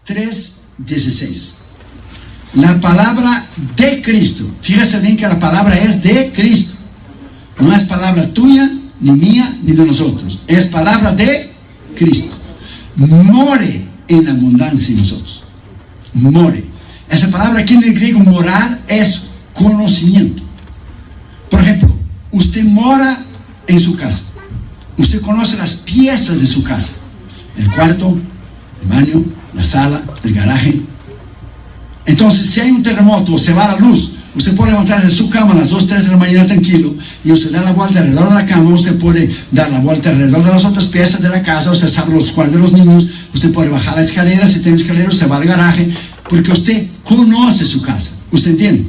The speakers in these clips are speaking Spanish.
3:16. La palabra de Cristo. Fíjese bien que la palabra es de Cristo. No es palabra tuya, ni mía, ni de nosotros. Es palabra de Cristo. More en abundancia en nosotros. More. Esa palabra aquí en el griego, morar, es conocimiento. Por ejemplo, usted mora en su casa. Usted conoce las piezas de su casa. El cuarto, el baño, la sala, el garaje. Entonces, si hay un terremoto o se va la luz, usted puede levantarse de su cama a las 2, 3 de la mañana tranquilo, y usted da la vuelta alrededor de la cama. Usted puede dar la vuelta alrededor de las otras piezas de la casa. Usted sabe los cuartos de los niños. Usted puede bajar la escalera. Si tiene escalera, usted va al garaje, porque usted conoce su casa. ¿Usted entiende?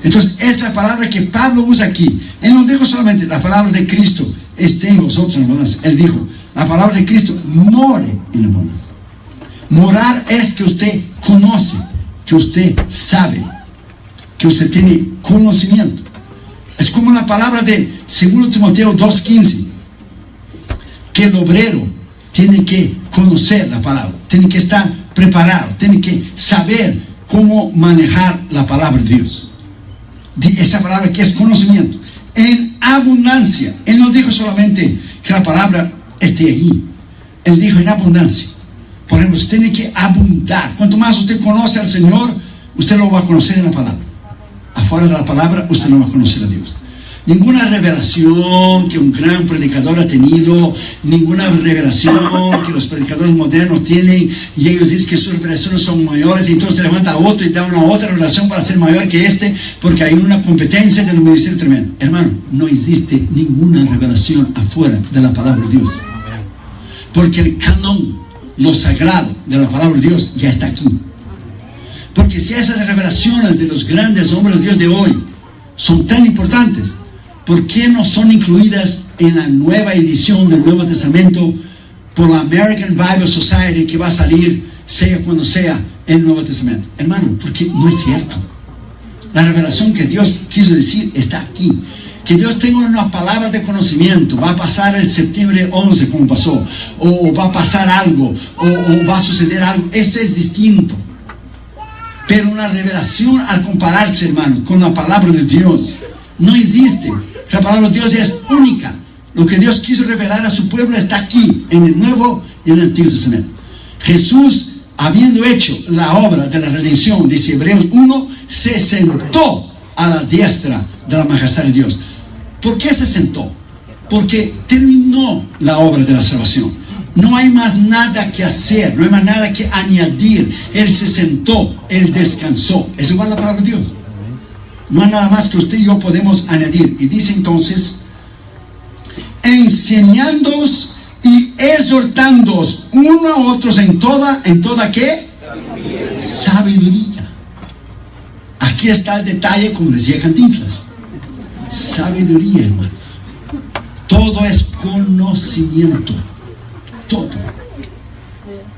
Entonces, es la palabra que Pablo usa aquí. Él no dijo solamente la palabra de Cristo esté en vosotros en abundancia. Él dijo, la palabra de Cristo more en abundancia. Morar es que usted conoce, que usted sabe, que usted tiene conocimiento. Es como la palabra de 2 Timoteo 2:15, que el obrero tiene que conocer la palabra, tiene que estar preparado, tiene que saber cómo manejar la palabra de Dios. Esa palabra que es conocimiento en abundancia. Él no dijo solamente que la palabra esté allí, él dijo en abundancia. Por ejemplo, usted tiene que abundar. Cuanto más usted conoce al Señor, usted lo va a conocer en la palabra. Afuera de la palabra, usted no va a conocer a Dios. Ninguna revelación que un gran predicador ha tenido, ninguna revelación que los predicadores modernos tienen, y ellos dicen que sus revelaciones son mayores, y entonces levanta a otro y da una otra revelación para ser mayor que porque hay una competencia del ministerio tremendo. Hermano, no existe ninguna revelación afuera de la palabra de Dios. Porque el canon, lo sagrado de la palabra de Dios, ya está aquí. Porque si esas revelaciones de los grandes hombres de Dios de hoy son tan importantes, ¿por qué no son incluidas en la nueva edición del Nuevo Testamento por la American Bible Society, que va a salir, sea cuando sea, el Nuevo Testamento? Hermano, porque no es cierto. La revelación que Dios quiso decir está aquí. Que Dios tenga una palabra de conocimiento. Va a pasar el septiembre 11 como pasó, o va a pasar algo, o va a suceder algo. Esto es distinto. Pero una revelación, al compararse, hermano, con la palabra de Dios, no existe. La palabra de Dios es única. Lo que Dios quiso revelar a su pueblo está aquí, en el Nuevo y en el Antiguo Testamento. Jesús, habiendo hecho la obra de la redención, dice Hebreos 1, se sentó a la diestra de la majestad de Dios. ¿Por qué se sentó? Porque terminó la obra de la salvación. No hay más nada que hacer, no hay más nada que añadir. Él se sentó, Él descansó. Es igual la palabra de Dios. No hay nada más que usted y yo podemos añadir. Y dice entonces, enseñándoos y exhortándoos uno a otros en toda ¿qué? Sabiduría. Aquí está el detalle, como decía Cantinflas. Sabiduría, hermano. Todo es conocimiento. Todo.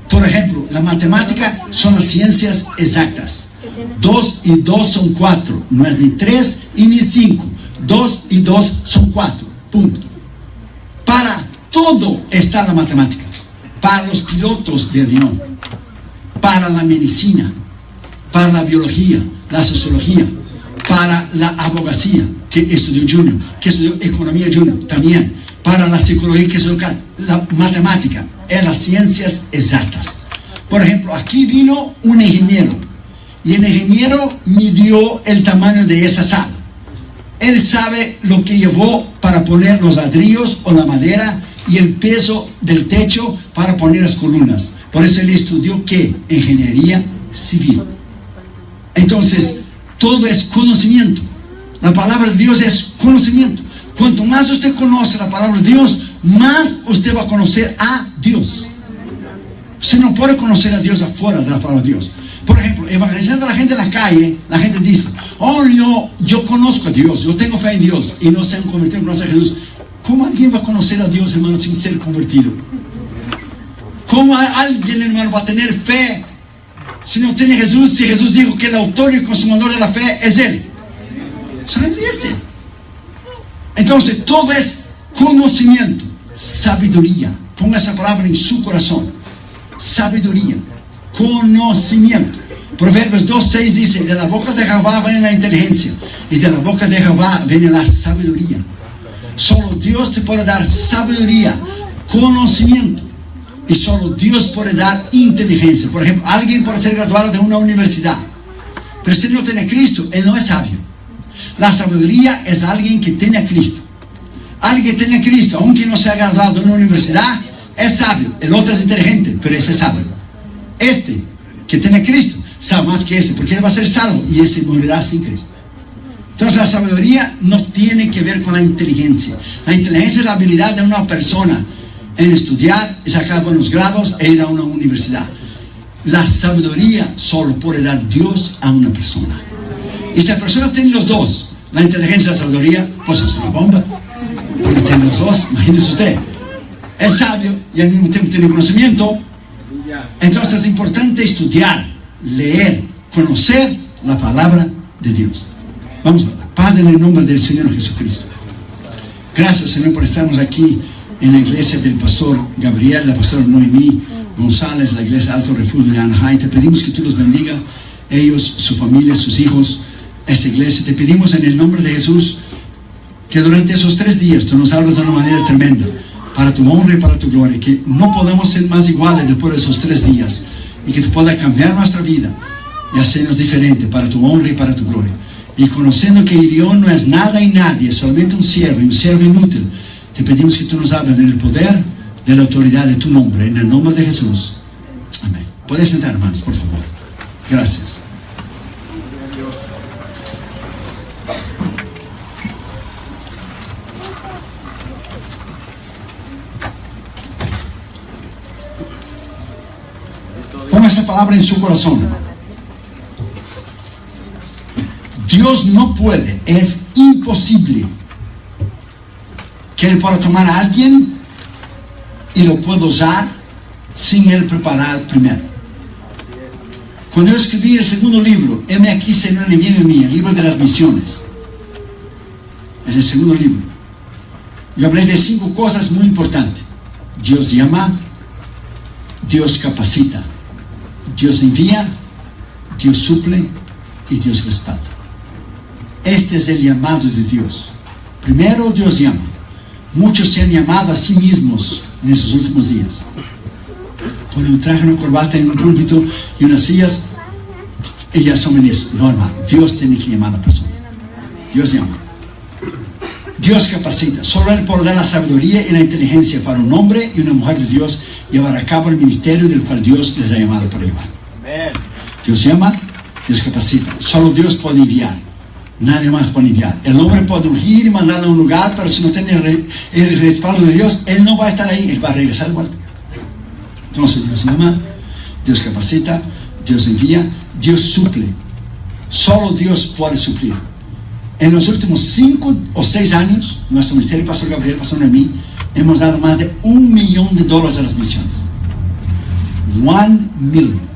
Por ejemplo, la matemática son las ciencias exactas. 2 y 2 son 4. No es ni 3 y ni 5. 2 y 2 son 4. Punto. Para todo está la matemática. Para los pilotos de avión, para la medicina, para la biología, la sociología, para la abogacía, que estudió Junior, que estudió economía Junior también, para la psicología, que estudió la matemática, en las ciencias exactas. Por ejemplo, aquí vino un ingeniero, y el ingeniero midió el tamaño de esa sala. Él sabe lo que llevó para poner los ladrillos o la madera, y el peso del techo para poner las columnas. Por eso él estudió ¿qué? Ingeniería civil. Entonces, todo es conocimiento. La palabra de Dios es conocimiento. Cuanto más usted conoce la palabra de Dios, más usted va a conocer a Dios. Usted no puede conocer a Dios afuera de la palabra de Dios. Por ejemplo, evangelizando a la gente en la calle, la gente dice, oh, yo conozco a Dios, yo tengo fe en Dios, y no se han convertido, no conocen a Jesús. ¿Cómo alguien va a conocer a Dios, hermano, sin ser convertido? ¿Cómo alguien, hermano, va a tener fe si no tiene Jesús? Si Jesús dijo que el autor y consumador de la fe es Él. Eso no existe. Entonces, todo es conocimiento, sabiduría. Ponga esa palabra en su corazón. Sabiduría, conocimiento. Proverbios 2:6 dice, de la boca de Jehová viene la inteligencia, y de la boca de Jehová viene la sabiduría. Solo Dios te puede dar sabiduría, conocimiento, y solo Dios puede dar inteligencia. Por ejemplo, alguien puede ser graduado de una universidad, pero si no tiene a Cristo, él no es sabio. La sabiduría es alguien que tiene a Cristo. Alguien que tiene a Cristo, aunque no sea graduado de una universidad, es sabio. El otro es inteligente, pero ese es sabio. Este que tiene a Cristo sabe más que ese, porque él va a ser salvo y ese morirá sin Cristo. Entonces la sabiduría no tiene que ver con la inteligencia. La inteligencia es la habilidad de una persona en estudiar y sacar buenos grados e ir a una universidad. La sabiduría solo puede dar Dios a una persona. Y si la persona tiene los dos, la inteligencia y la sabiduría, pues es una bomba. Porque tiene los dos, imagínese usted. Es sabio y al mismo tiempo tiene conocimiento. Entonces es importante estudiar, leer, conocer la palabra de Dios. Vamos a orar. Padre, en el nombre del Señor Jesucristo. Gracias, Señor, por estarnos aquí en la iglesia del pastor Gabriel, la pastora Noemí González, la iglesia Alto Refugio de Anaheim. Te pedimos que tú los bendiga, ellos, su familia, sus hijos, esta iglesia. Te pedimos en el nombre de Jesús que durante esos 3 días tú nos hables de una manera tremenda, para tu honra y para tu gloria, que no podamos ser más iguales después de esos 3 días, y que tú puedas cambiar nuestra vida y hacernos diferente para tu honra y para tu gloria. Y conociendo que Irión no es nada y nadie, es solamente un siervo y un siervo inútil, te pedimos que tú nos hables en el poder de la autoridad de tu nombre, en el nombre de Jesús. Amén. Puedes sentar, hermanos, por favor. Gracias. Ponga esa palabra en su corazón. Dios no puede, es imposible que Él pueda tomar a alguien y lo pueda usar sin Él preparar primero. Cuando yo escribí el segundo libro, heme aquí, Señor, envíame a mí, el libro de las misiones, es el segundo libro. Yo hablé de 5 cosas muy importantes. Dios llama, Dios capacita, Dios envía, Dios suple y Dios respalda. Este es el llamado de Dios. Primero Dios llama. Muchos se han llamado a sí mismos en esos últimos días. Ponen un traje, una corbata en un púlpito y unas sillas y ya son ministros. No, hermano, Dios tiene que llamar a la persona. Dios llama. Dios capacita. Solo Él puede dar la sabiduría y la inteligencia para un hombre y una mujer de Dios llevar a cabo el ministerio del cual Dios les ha llamado para llevar. Dios llama, Dios capacita. Solo Dios puede enviar. Nadie más puede enviar. El hombre puede ungir y mandarlo a un lugar, pero si no tiene el respaldo de Dios, él no va a estar ahí, él va a regresar de vuelta. Entonces Dios llama, Dios capacita, Dios envía, Dios suple. Solo Dios puede suplir. En los últimos 5 o 6 años, nuestro ministerio, pastor Gabriel, pastor Noemí, hemos dado más de $1 millón a las misiones. 1 million.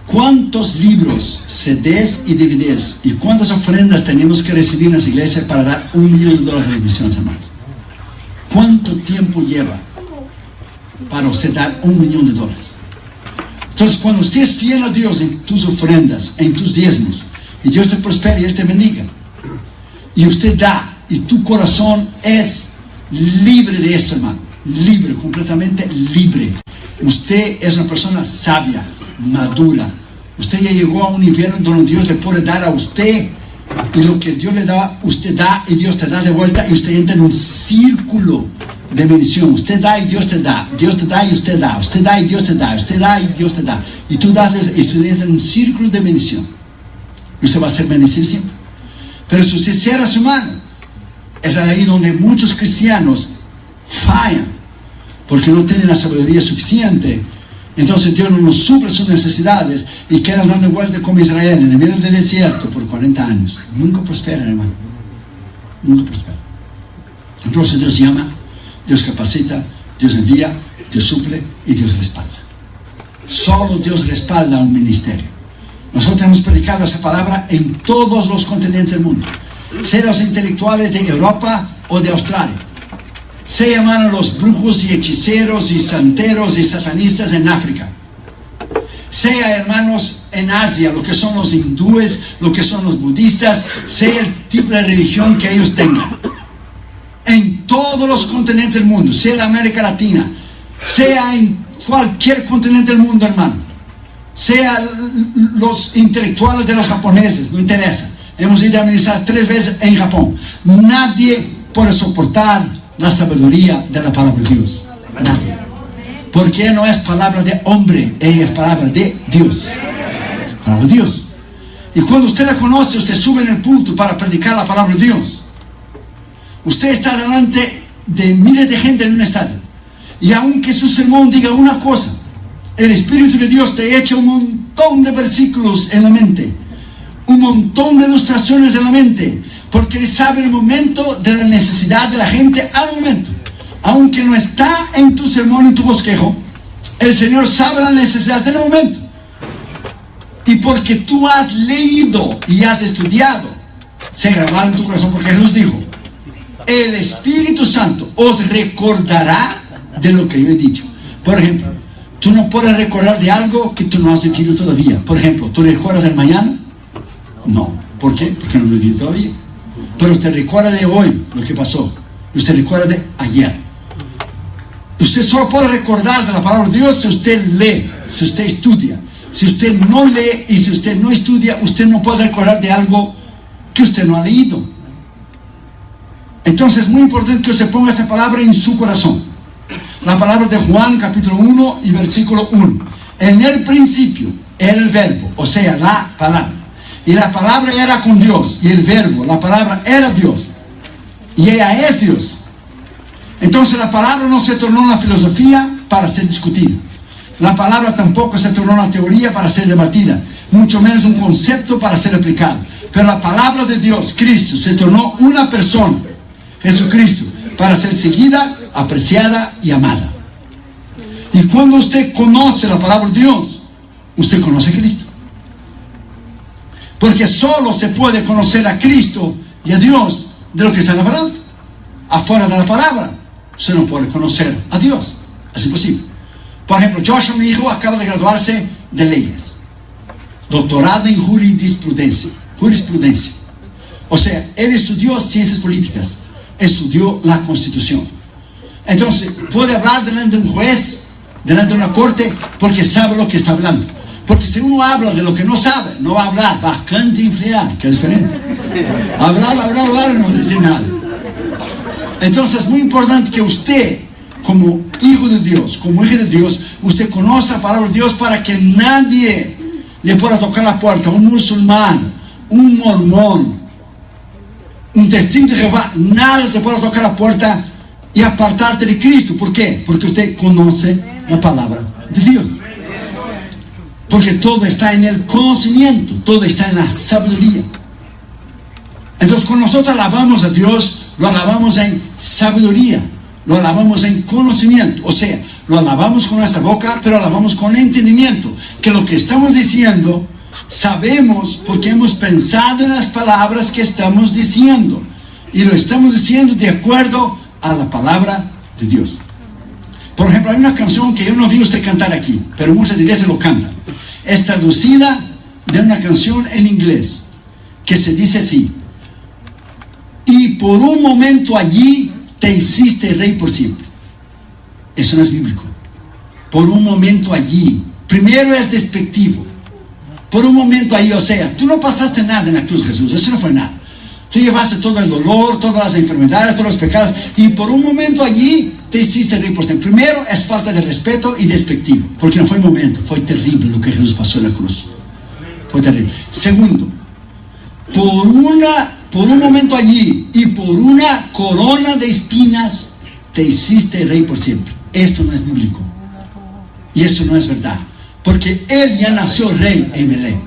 ¿Cuántos libros, CDs y DVDs y cuántas ofrendas tenemos que recibir en las iglesias para dar $1 millón a las misiones, hermanos? ¿Cuánto tiempo lleva para usted dar $1 millón? Entonces, cuando usted es fiel a Dios en tus ofrendas, en tus diezmos, y Dios te prospera y Él te bendiga, y usted da, y tu corazón es libre de eso, hermano, libre, completamente libre. Usted es una persona sabia, madura. Usted ya llegó a un nivel donde Dios le puede dar a usted, y lo que Dios le da, usted da y Dios te da de vuelta, y usted entra en un círculo de bendición. Usted da y Dios te da, Dios te da y usted da, usted da y Dios te da, usted da y Dios te da, y tú das y usted entra en un círculo de bendición, y usted va a ser bendecido siempre. Pero si usted cierra su mano, es ahí donde muchos cristianos fallan, porque no tienen la sabiduría suficiente. Entonces Dios no nos suple sus necesidades y quedan dando vueltas como Israel en el medio del desierto por 40 años. Nunca prosperan, hermano. Nunca prosperan. Entonces Dios llama, Dios capacita, Dios envía, Dios suple y Dios respalda. Solo Dios respalda un ministerio. Nosotros hemos predicado esa palabra en todos los continentes del mundo. Sea los intelectuales de Europa o de Australia. Se llaman los brujos y hechiceros y santeros y satanistas en África. sea, hermanos, en Asia, lo que son los hindúes, lo que son los budistas, sea el tipo de religión que ellos tengan. En todos los continentes del mundo, sea en América Latina, sea en cualquier continente del mundo, hermano, sea los intelectuales de los japoneses, no interesa. Hemos ido a ministrar 3 veces en Japón. Nadie puede soportar la sabiduría de la palabra de Dios. Nadie. Porque no es palabra de hombre, ella es palabra de Dios. Palabra de Dios. Y cuando usted la conoce, usted sube en el púlpito para predicar la palabra de Dios. Usted está delante de miles de gente en un estadio. Y aunque su sermón diga una cosa, el Espíritu de Dios te echa un montón de versículos en la mente, un montón de ilustraciones en la mente, porque Él sabe el momento de la necesidad de la gente al momento. Aunque no está en tu sermón, en tu bosquejo, el Señor sabe la necesidad del momento. Y porque tú has leído y has estudiado, se grabará en tu corazón, porque Jesús dijo, el Espíritu Santo os recordará de lo que yo he dicho. Por ejemplo, tú no puedes recordar de algo que tú no has vivido todavía. Por ejemplo, ¿tú recuerdas del mañana? No. ¿Por qué? Porque no lo he vivido todavía. Pero usted recuerda de hoy lo que pasó. Usted recuerda de ayer. Usted solo puede recordar de la palabra de Dios si usted lee, si usted estudia. Si usted no lee y si usted no estudia, usted no puede recordar de algo que usted no ha leído. Entonces es muy importante que usted ponga esa palabra en su corazón. La palabra de Juan capítulo 1 y versículo 1. En el principio era el verbo, o sea, la palabra. Y la palabra era con Dios. Y el verbo, la palabra era Dios. Y ella es Dios. Entonces la palabra no se tornó una filosofía para ser discutida. La palabra tampoco se tornó una teoría para ser debatida. Mucho menos un concepto para ser aplicado. Pero la palabra de Dios, Cristo, se tornó una persona, Jesucristo, para ser seguida, apreciada y amada. Y cuando usted conoce la palabra de Dios, usted conoce a Cristo. Porque solo se puede conocer a Cristo y a Dios de lo que está en la palabra. Afuera de la palabra, usted no puede conocer a Dios. Es imposible. Por ejemplo, Joshua, mi hijo, acaba de graduarse de leyes. Doctorado en jurisprudencia. O sea, él estudió ciencias políticas. Estudió la Constitución. Entonces, puede hablar delante de un juez, delante de una corte, porque sabe lo que está hablando. Porque si uno habla de lo que no sabe, no va a hablar, va a enfriar, que es diferente. Hablar, no decir nada. Entonces es muy importante que usted, como hijo de Dios, como hija de Dios, usted conozca la palabra de Dios para que nadie le pueda tocar la puerta. Un musulmán, un mormón, un testigo de Jehová, nadie te pueda tocar la puerta y apartarte de Cristo. ¿Por qué? Porque usted conoce la palabra de Dios. Porque todo está en el conocimiento, todo está en la sabiduría. Entonces, cuando nosotros alabamos a Dios, lo alabamos en sabiduría, lo alabamos en conocimiento. O sea, lo alabamos con nuestra boca, pero alabamos con entendimiento. Que lo que estamos diciendo, sabemos porque hemos pensado en las palabras que estamos diciendo. Y lo estamos diciendo de acuerdo a la palabra de Dios. Por ejemplo, hay una canción que yo no vi usted cantar aquí, pero muchas iglesias lo cantan. Es traducida de una canción en inglés, que se dice así: y por un momento allí te hiciste rey por siempre. Eso no es bíblico. Por un momento allí. Primero es despectivo. Por un momento allí, o sea, tú no pasaste nada en la cruz, Jesús. Eso no fue nada. Tú llevaste todo el dolor, todas las enfermedades, todos los pecados, y por un momento allí te hiciste rey por siempre. Primero es falta de respeto y despectivo, porque no fue momento, fue terrible lo que Jesús pasó en la cruz. Fue terrible. Segundo, por un momento allí y por una corona de espinas te hiciste rey por siempre. Esto no es bíblico. Y eso no es verdad. Porque Él ya nació rey en Belén.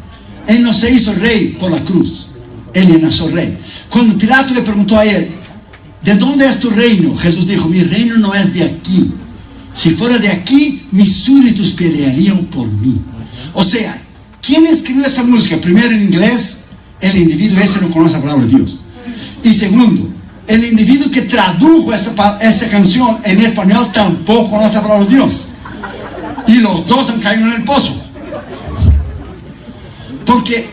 Él no se hizo rey por la cruz. Él ya nació rey. Cuando Pilato le preguntó a Él, ¿de dónde es tu reino? Jesús dijo, mi reino no es de aquí. Si fuera de aquí, mis súbditos pelearían por mí. O sea, ¿quién escribió esa música? Primero en inglés, el individuo ese no conoce la palabra de Dios. Y segundo, el individuo que tradujo esta canción en español tampoco conoce la palabra de Dios. Y los dos han caído en el pozo. Porque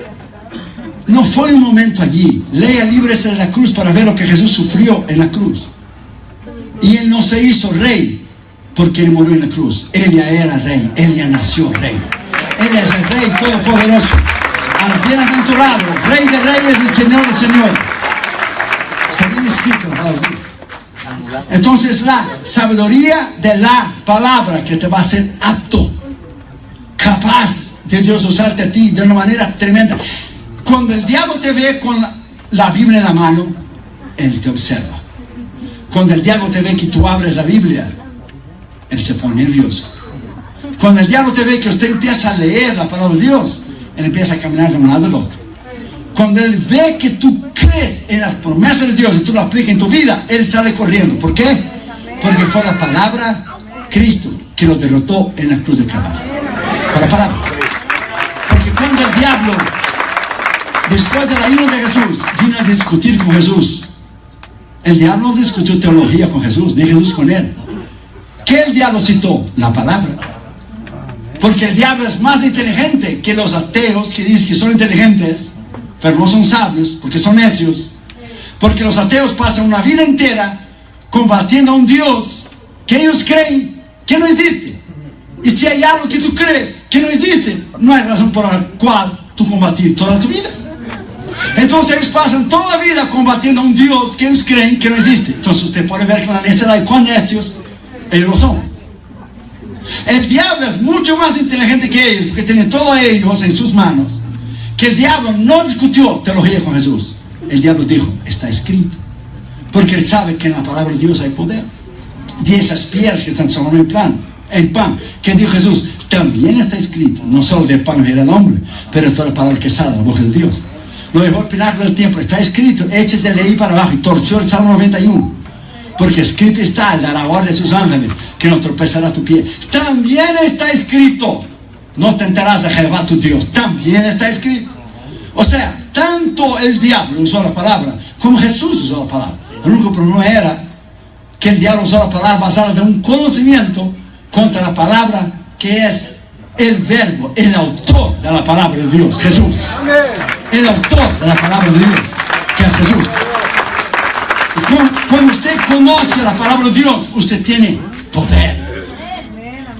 no fue un momento allí. Lea libros de la cruz para ver lo que Jesús sufrió en la cruz. Y Él no se hizo rey porque Él murió en la cruz. Él ya era rey, Él ya nació rey. Él es el Rey Todopoderoso, al bienaventurado, Rey de reyes y Señor de señores. Está bien escrito la palabra. Entonces la sabiduría de la palabra que te va a hacer apto, capaz de Dios usarte a ti de una manera tremenda. Cuando el diablo te ve con la Biblia en la mano, él te observa. Cuando el diablo te ve que tú abres la Biblia, él se pone nervioso. Cuando el diablo te ve que usted empieza a leer la palabra de Dios, él empieza a caminar de un lado al otro. Cuando él ve que tú crees en las promesas de Dios y tú lo aplicas en tu vida, él sale corriendo. ¿Por qué? Porque fue la palabra Cristo que lo derrotó en la cruz del Calvario. Fue la palabra. Porque cuando el diablo, después del ayuno de Jesús, vino a discutir con Jesús, el diablo no discutió teología con Jesús, ni Jesús con él. ¿Qué el diablo citó? La palabra. Porque el diablo es más inteligente que los ateos que dicen que son inteligentes, pero no son sabios, porque son necios. Porque los ateos pasan una vida entera combatiendo a un Dios que ellos creen que no existe. Y si hay algo que tú crees que no existe, no hay razón por la cual tú combatir toda tu vida. Entonces ellos pasan toda la vida combatiendo a un Dios que ellos creen que no existe. Entonces usted puede ver que la necedad y cuán necios ellos lo son. El diablo es mucho más inteligente que ellos, porque tiene todo ellos en sus manos. Que el diablo no discutió teología con Jesús. El diablo dijo, está escrito. Porque él sabe que en la palabra de Dios hay poder. Y esas piedras que están sobre en pan, que dijo Jesús, también está escrito. No solo de pan vivirá el hombre, pero toda la palabra que sale de la boca de Dios. Lo dejó al pináculo del templo, está escrito, échate de ahí para abajo. Y torció el Salmo 91. Porque escrito está, él dará orden de sus ángeles, que no tropezará tu pie. También está escrito, no tentarás a Jehová tu Dios. También está escrito. O sea, tanto el diablo usó la palabra, como Jesús usó la palabra. El único problema era que el diablo usó la palabra basada en un conocimiento contra la palabra que es el verbo, el autor de la palabra de Dios, Jesús. El autor de la palabra de Dios, que es Jesús. Cuando usted conoce la palabra de Dios, usted tiene poder.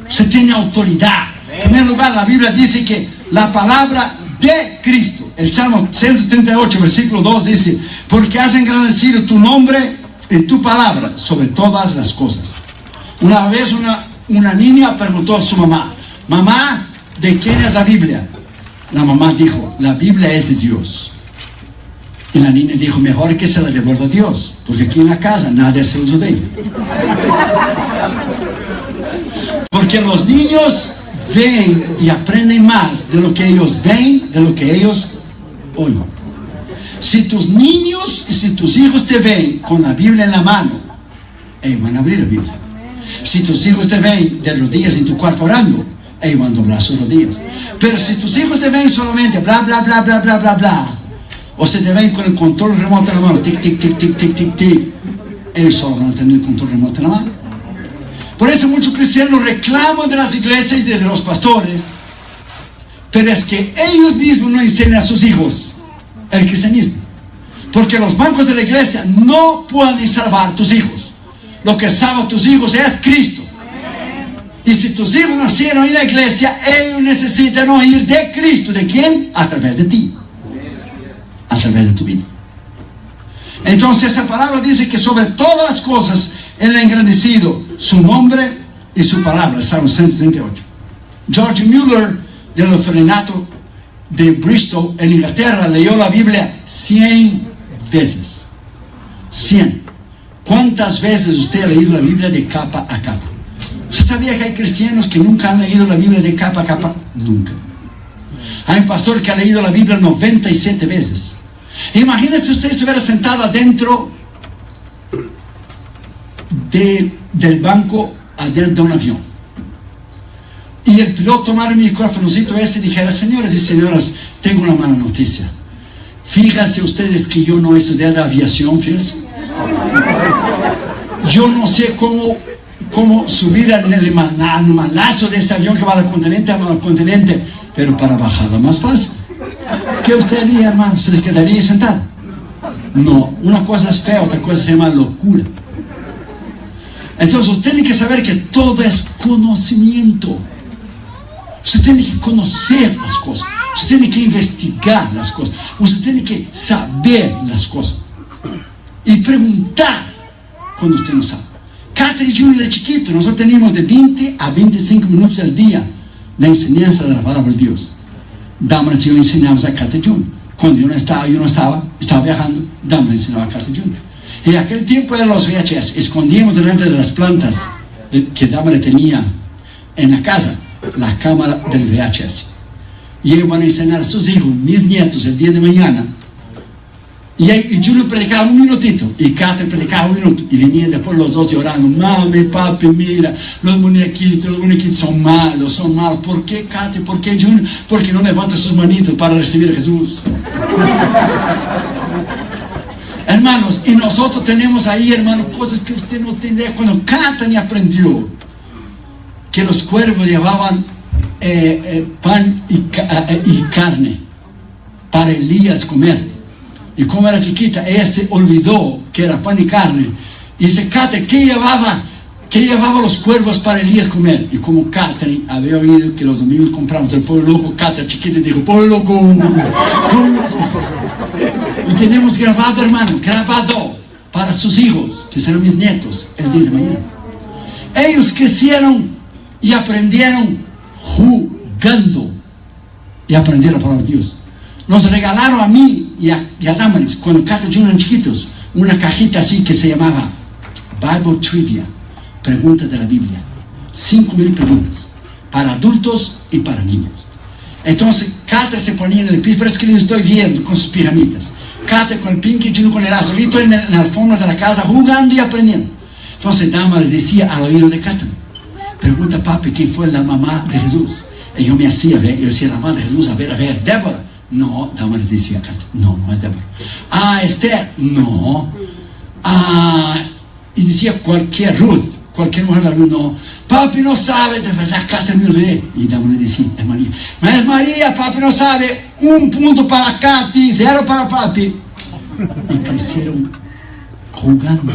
Usted tiene autoridad. En primer lugar, la Biblia dice que la palabra de Cristo, el Salmo 138, versículo 2 dice, porque has engrandecido tu nombre en tu palabra sobre todas las cosas. Una vez una niña preguntó a su mamá, mamá, ¿de quién es la Biblia? La mamá dijo, la Biblia es de Dios. Y la niña dijo, mejor que se la devuelva a Dios, porque aquí en la casa nadie hace uso de ella. Porque los niños ven y aprenden más de lo que ellos ven, de lo que ellos oyen. Si tus niños y si tus hijos te ven con la Biblia en la mano, ellos van a abrir la Biblia. Si tus hijos te ven de rodillas en tu cuarto orando, ellos van a doblar sus rodillas. Pero si tus hijos te ven solamente bla, bla, bla, bla, bla, bla, bla, o se te ven con el control remoto en la mano, tic, tic, tic, tic, tic, tic, tic, ellos solo van a tener el control remoto en la mano. Por eso muchos cristianos reclaman de las iglesias y de los pastores, pero es que ellos mismos no enseñan a sus hijos el cristianismo. Porque los bancos de la iglesia no pueden salvar a tus hijos. Lo que salva a tus hijos es Cristo. Y si tus hijos nacieron en la iglesia, ellos necesitan oír de Cristo. ¿De quién? A través de ti. A través de tu vida. Entonces esa palabra dice que sobre todas las cosas Él ha engrandecido su nombre y su palabra. Salmo 138. George Mueller, del orfanato de Bristol en Inglaterra, leyó la Biblia 100 veces. 100. ¿Cuántas veces usted ha leído la Biblia de capa a capa? ¿Usted sabía que hay cristianos que nunca han leído la Biblia de capa a capa? Nunca. Hay un pastor que ha leído la Biblia 97 veces. Imagínese si usted estuviera sentado adentro del banco adentro de un avión. Y el piloto tomara mi micrófonocito ese y dijera, señores y señoras, tengo una mala noticia. Fíjense ustedes que yo no he estudiado aviación, fíjense. Yo no sé cómo subir en el malazo de ese avión que va de continente a continente pero para bajarla más fácil. ¿Qué usted haría, hermano? ¿Se le quedaría sentado? No, una cosa es fea, otra cosa se llama locura. Entonces usted tiene que saber que todo es conocimiento. Usted tiene que conocer las cosas, usted tiene que investigar las cosas, usted tiene que saber las cosas y preguntar cuando usted no sabe. Catherine Junior de chiquito, nosotros teníamos de 20 a 25 minutos al día de enseñanza de la palabra de Dios. Damaris y yo enseñamos a Catherine Junior. Cuando yo no estaba viajando, Damaris enseñaba a Catherine Junior. En aquel tiempo eran los VHS, escondíamos delante de las plantas que Damaris tenía en la casa, la cámara del VHS. Y ellos van a enseñar a sus hijos, mis nietos, el día de mañana. Y Junior predicaba un minutito, y Catherine predicaba un minuto, y venían después los dos llorando: mami, papi, mira, los muñequitos son malos. ¿Por qué, Catherine? ¿Por qué, Junior? Porque no levanta sus manitos para recibir a Jesús. Hermanos, y nosotros tenemos ahí, hermanos, cosas que usted no tiene. Cuando Catherine aprendió que los cuervos llevaban pan y carne para Elías comer, y como era chiquita, ella se olvidó que era pan y carne, y dice: Catherine, ¿qué llevaba los cuervos para Elías comer? Y como Catherine había oído que los domingos compramos el pollo loco, Catherine chiquita dijo: pollo loco. Y tenemos grabado, hermano, para sus hijos, que serán mis nietos, el día de mañana. Ellos crecieron y aprendieron jugando, y aprendieron la palabra de Dios. Nos regalaron a mí y a Damaris, cuando Catherine y yo eran chiquitos, una cajita así que se llamaba Bible Trivia, preguntas de la Biblia. 5,000 preguntas, para adultos y para niños. Entonces Catherine se ponía en el piso, pero es que lo estoy viendo con sus pijamitas. Catherine con el pinky y con el azulito en la alfombra de la casa, jugando y aprendiendo. Entonces Damaris decía al oído de Catherine: pregunta, papi, ¿quién fue la mamá de Jesús? Y yo me hacía ver, yo decía: la mamá de Jesús, a ver, Débora. No, Damaris decía: no es Débora. Esther. No. Y decía cualquier mujer de la Ruth. No, papi no sabe, de verdad, Catherine me olvidé. Y Damaris decía: es María. Es María, papi no sabe. 1 punto para Katy, 0 para papi. Y crecieron jugando,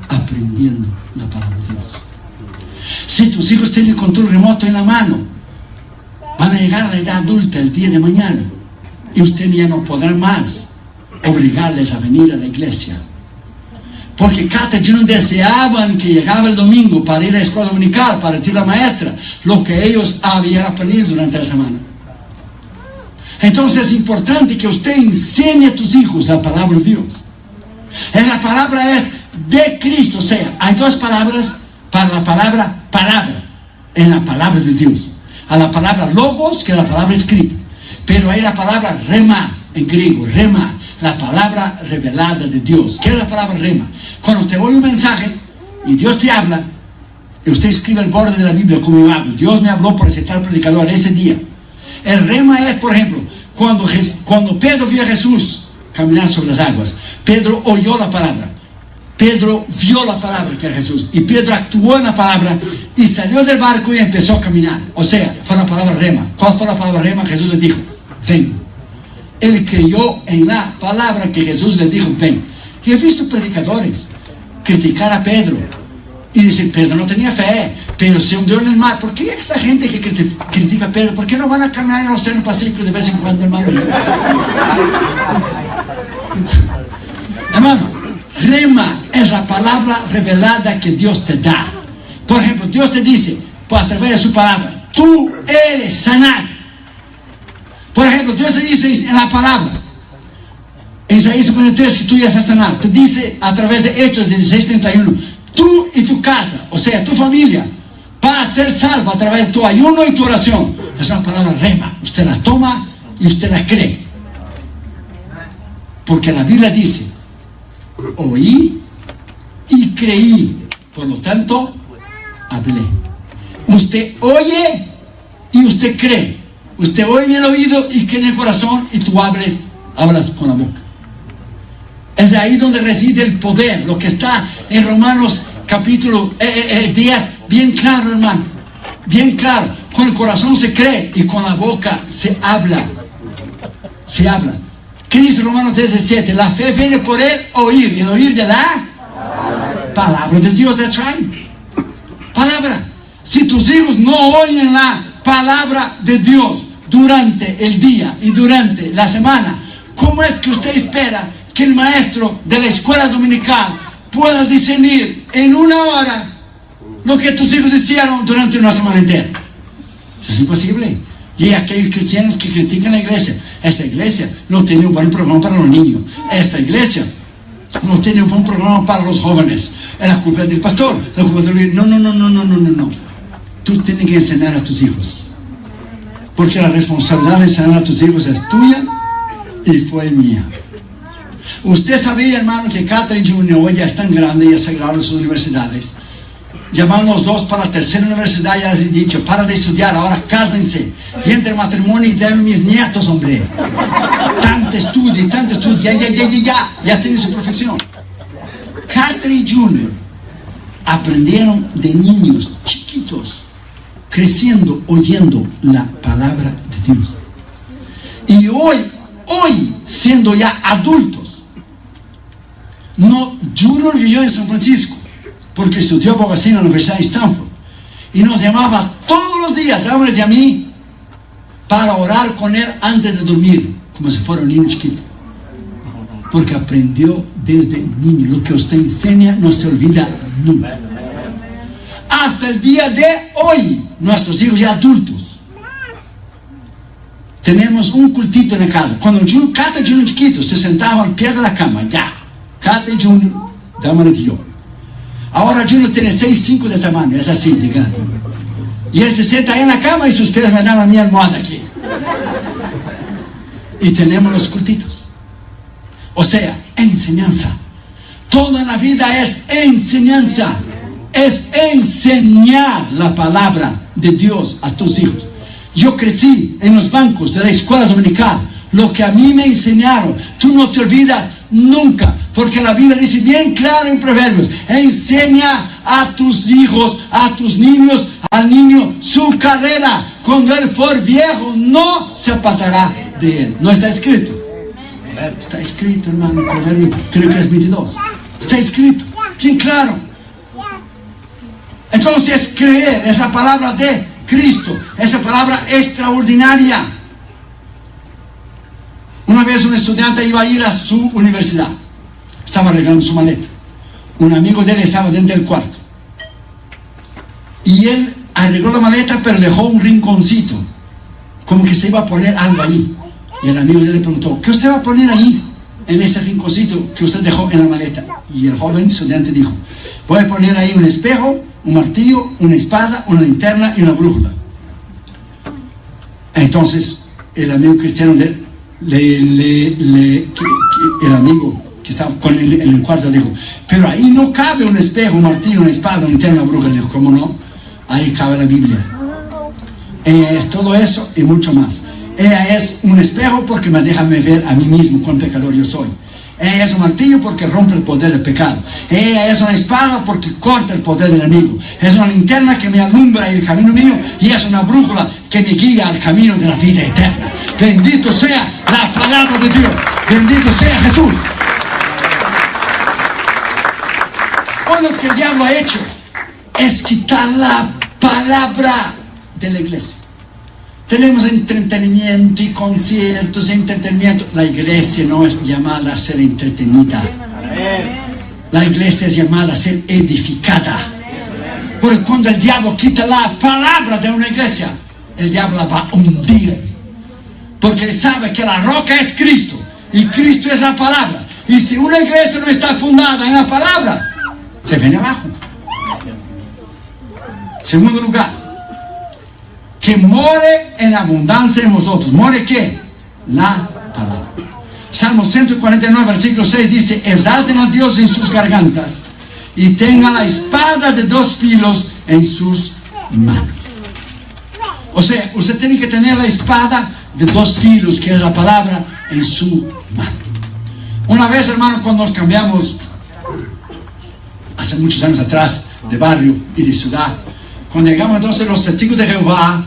aprendiendo la palabra de Dios. Si tus hijos tienen el control remoto en la mano, van a llegar a la edad adulta el día de mañana, y usted ya no podrá más obligarles a venir a la iglesia. Porque Catherine y no deseaban que llegaba el domingo para ir a la escuela dominical, para decir a la maestra lo que ellos habían aprendido durante la semana. Entonces es importante que usted enseñe a tus hijos la palabra de Dios. La palabra es de Cristo. O sea, hay 2 palabras para la palabra en la palabra de Dios. A la palabra logos, que es la palabra escrita, pero hay la palabra rema en griego, rema, la palabra revelada de Dios. ¿Qué es la palabra rema? Cuando usted oye un mensaje y Dios te habla, y usted escribe el borde de la Biblia como yo hago: Dios me habló por ese tal predicador ese día. El rema es, por ejemplo, cuando Pedro vio a Jesús caminar sobre las aguas, Pedro oyó la palabra, Pedro vio la palabra que era Jesús, y Pedro actuó en la palabra y salió del barco y empezó a caminar. O sea, fue la palabra rema. ¿Cuál fue la palabra rema? Jesús le dijo: ven. Él creyó en la palabra que Jesús le dijo: ven. Y he visto predicadores criticar a Pedro y dicen: Pedro no tenía fe, Pedro se hundió en el mar. ¿Por qué esa gente que critica a Pedro, por qué no van a caminar en el Océano Pacífico de vez en cuando, hermano? Hermano, rema es la palabra revelada que Dios te da. Por ejemplo, Dios te dice, pues, a través de su palabra: tú eres sanado. Por ejemplo, Dios te dice en la palabra, en Isaías 53, que tú ya estás sanado. Te dice a través de Hechos 16:31, tú y tu casa, o sea, tu familia, va a ser salvo a través de tu ayuno y tu oración. Es una palabra rema. Usted la toma y usted la cree. Porque la Biblia dice: oí y creí, por lo tanto hablé. Usted oye y usted cree. Usted oye en el oído y cree en el corazón, y tú hablas con la boca. Es ahí donde reside el poder, lo que está en Romanos capítulo 10, bien claro, hermano, bien claro. Con el corazón se cree y con la boca se habla. Se habla. ¿Qué dice Romanos 13:7? La fe viene por el oír, y el oír de la palabra de Dios. That's right. Palabra. Si tus hijos no oyen la palabra de Dios durante el día y durante la semana, ¿cómo es que usted espera que el maestro de la escuela dominical pueda discernir en una hora lo que tus hijos hicieron durante una semana entera? Eso es imposible. Y aquellos cristianos que critican la iglesia, esa iglesia no tiene un buen programa para los niños, esta iglesia no tiene un buen programa para los jóvenes, es la culpa del pastor, la culpa del líder. No. Tú tienes que enseñar a tus hijos, porque la responsabilidad de enseñar a tus hijos es tuya y fue mía. Usted sabía, hermano, que Catherine Jr. hoy ya es tan grande y ya se graduó de sus universidades. Llamaron los dos para la tercera universidad y ya les he dicho: para de estudiar, ahora cásense y entre matrimonio y denme mis nietos, hombre. Tanto estudio, ya tiene su profesión. Catherine Jr. aprendieron de niños chiquitos, creciendo, oyendo la palabra de Dios. Y hoy, siendo ya adultos, Junior vivió en San Francisco, porque estudió abogacía en la Universidad de Stanford, y nos llamaba todos los días, Damaris y a mí, para orar con él antes de dormir, como si fuera un niño chiquito, porque aprendió desde niño. Lo que usted enseña no se olvida nunca. Hasta el día de hoy, nuestros hijos ya adultos, tenemos un cultito en la casa. Cuando Cata Junior chiquito se sentaba al pie de la cama, ya, Cata Junior, Damaris y yo. Ahora Junior tiene 6'5" de tamaño, es así, digamos. Y él se sienta ahí en la cama y sus pies me dan a mi almohada aquí. Y tenemos los cultitos. O sea, enseñanza. Toda la vida es enseñanza. Es enseñar la palabra de Dios a tus hijos. Yo crecí en los bancos de la escuela dominical. Lo que a mí me enseñaron, tú no te olvidas nunca, porque la Biblia dice bien claro en Proverbios: enseña a tus hijos, a tus niños, al niño su carrera. Cuando él fuere viejo, no se apartará de él. ¿No está escrito? Está escrito, hermano, en Proverbios, creo que es 22. Está escrito, bien claro. Entonces, creer es la palabra de Cristo, esa palabra extraordinaria. Una vez un estudiante iba a ir a su universidad, estaba arreglando su maleta. Un amigo de él estaba dentro del cuarto y él arregló la maleta, pero dejó un rinconcito, como que se iba a poner algo allí. Y el amigo de él le preguntó: ¿qué usted va a poner ahí, en ese rinconcito que usted dejó en la maleta? Y el joven estudiante dijo: voy a poner ahí un espejo, un martillo, una espada, una linterna y una brújula. Entonces el amigo cristiano de él, el amigo que estaba con él en el cuarto dijo: pero ahí no cabe un espejo, un martillo, una espada, una linterna, una brújula. Le dijo: ¿cómo no? Ahí cabe la Biblia. Ella es todo eso y mucho más. Ella es un espejo porque me deja ver a mí mismo cuán pecador yo soy. Ella es un martillo porque rompe el poder del pecado. Ella es una espada porque corta el poder del enemigo. Es una linterna que me alumbra el camino mío, y es una brújula que me guía al camino de la vida eterna. Bendito sea la palabra de Dios. Bendito sea Jesús. Hoy lo que el diablo ha hecho es quitar la palabra de la iglesia. Tenemos entretenimiento y conciertos, entretenimiento. La iglesia no es llamada a ser entretenida. La iglesia es llamada a ser edificada. Porque cuando el diablo quita la palabra de una iglesia, el diablo la va a hundir. Porque él sabe que la roca es Cristo y Cristo es la palabra. Y si una iglesia no está fundada en la palabra, se viene abajo. Segundo lugar, que more en abundancia en vosotros. ¿More qué? La palabra. Salmo 149, versículo 6 dice: exalten a Dios en sus gargantas y tengan la espada de 2 filos en sus manos. O sea, usted tiene que tener la espada de 2 filos, que es la palabra, en su mano. Una vez, hermano, cuando nos cambiamos, hace muchos años atrás, de barrio y de ciudad, cuando llegamos entonces los testigos de Jehová,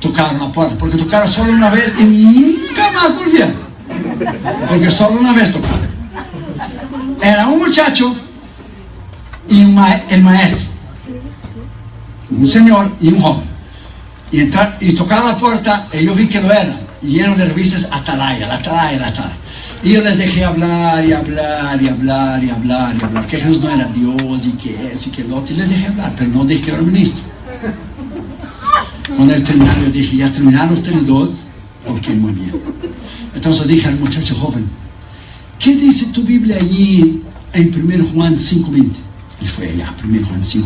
tocaron la puerta, porque tocaron solo una vez y nunca más volvieron, porque solo una vez tocaron. Era un muchacho y el maestro, un señor y un joven, y tocaron la puerta y yo vi que lo era, lleno de revistas Atalaya. Y yo les dejé hablar, que Jesús no era Dios y que eso y que lo otro, y les dejé hablar, pero no dije que era ministro. Cuando él terminó, yo dije, ¿ya terminaron ustedes dos? Ok, muy bien. Entonces dije al muchacho joven, ¿qué dice tu Biblia allí en 1 Juan 5:20? Él fue allá, 1 Juan 5:20.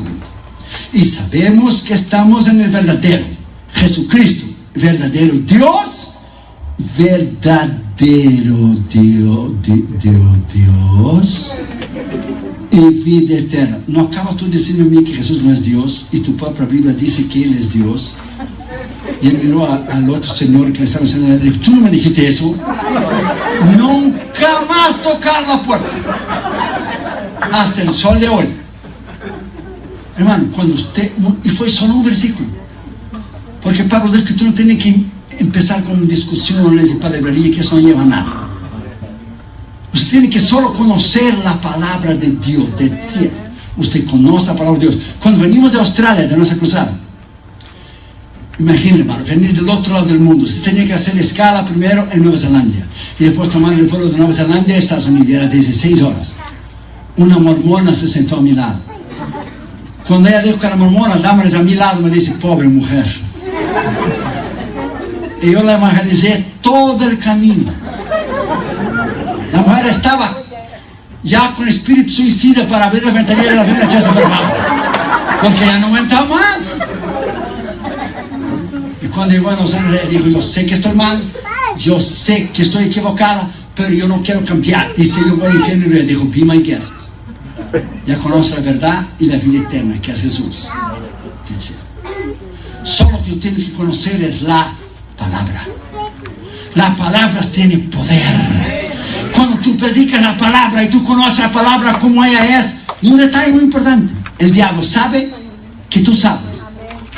Y sabemos que estamos en el verdadero Jesucristo, verdadero Dios, verdadero Dios y vida eterna. ¿No acabas tú diciendo a mí que Jesús no es Dios y tu propia Biblia dice que Él es Dios? Y él miró al otro señor que le estaba diciendo, le dijo, ¿tú no me dijiste eso? Nunca más tocar la puerta hasta el sol de hoy. Hermano, cuando usted, y fue solo un versículo, porque Pablo dice que tú no tienes que empezar con discusiones y palabrería, que eso no lleva a nada. Usted tiene que solo conocer la palabra de Dios, decir, usted conoce la palabra de Dios. Cuando venimos de Australia, de nuestra cruzada, imagínate, hermano, venir del otro lado del mundo, usted tenía que hacer escala primero en Nueva Zelanda y después tomar el vuelo de Nueva Zelanda a Estados Unidos. Era 16 horas. Una mormona se sentó a mi lado. Cuando ella dijo que era mormona, la dama a mi lado me dice, pobre mujer. Y yo la evangelicé todo el camino. La mujer estaba ya con espíritu suicida para abrir la ventanilla de la Biblia, echarse por abajo, porque ya no aguantaba más. Y cuando llegó a Los Ángeles, dijo, yo sé que estoy mal, yo sé que estoy equivocada, pero yo no quiero cambiar. Y si yo voy al infierno, y dijo, be my guest. Ya conoce la verdad y la vida eterna, que es Jesús. Solo que tú tienes que conocer es la palabra. La palabra tiene poder. Cuando tú predicas la palabra y tú conoces la palabra como ella es, y un detalle muy importante, el diablo sabe que tú sabes,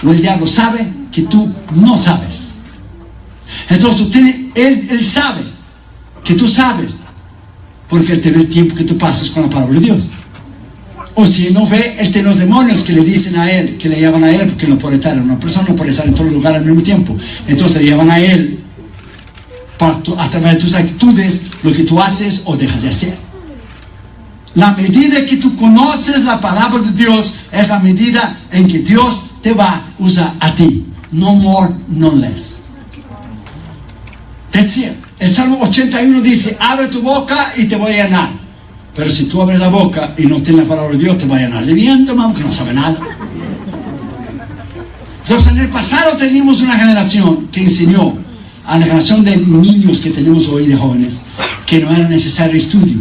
o el diablo sabe que tú no sabes. Entonces tú tienes, él sabe que tú sabes, porque él te ve el tiempo que tú pasas con la palabra de Dios. O si no ve, él tiene los demonios que le dicen a él, que le llevan a él, porque no puede estar en una persona, no puede estar en todos los lugares al mismo tiempo. Entonces le llevan a él a través de tus actitudes, lo que tú haces o dejas de hacer. La medida que tú conoces la palabra de Dios es la medida en que Dios te va a usar a ti. No more, no less. That's it. El Salmo 81 dice, abre tu boca y te voy a llenar. Pero si tú abres la boca y no tienes la palabra de Dios, te va a llenar de viento, hermano, que no sabe nada. Entonces, en el pasado teníamos una generación que enseñó a la generación de niños que tenemos hoy, de jóvenes, que no era necesario estudio,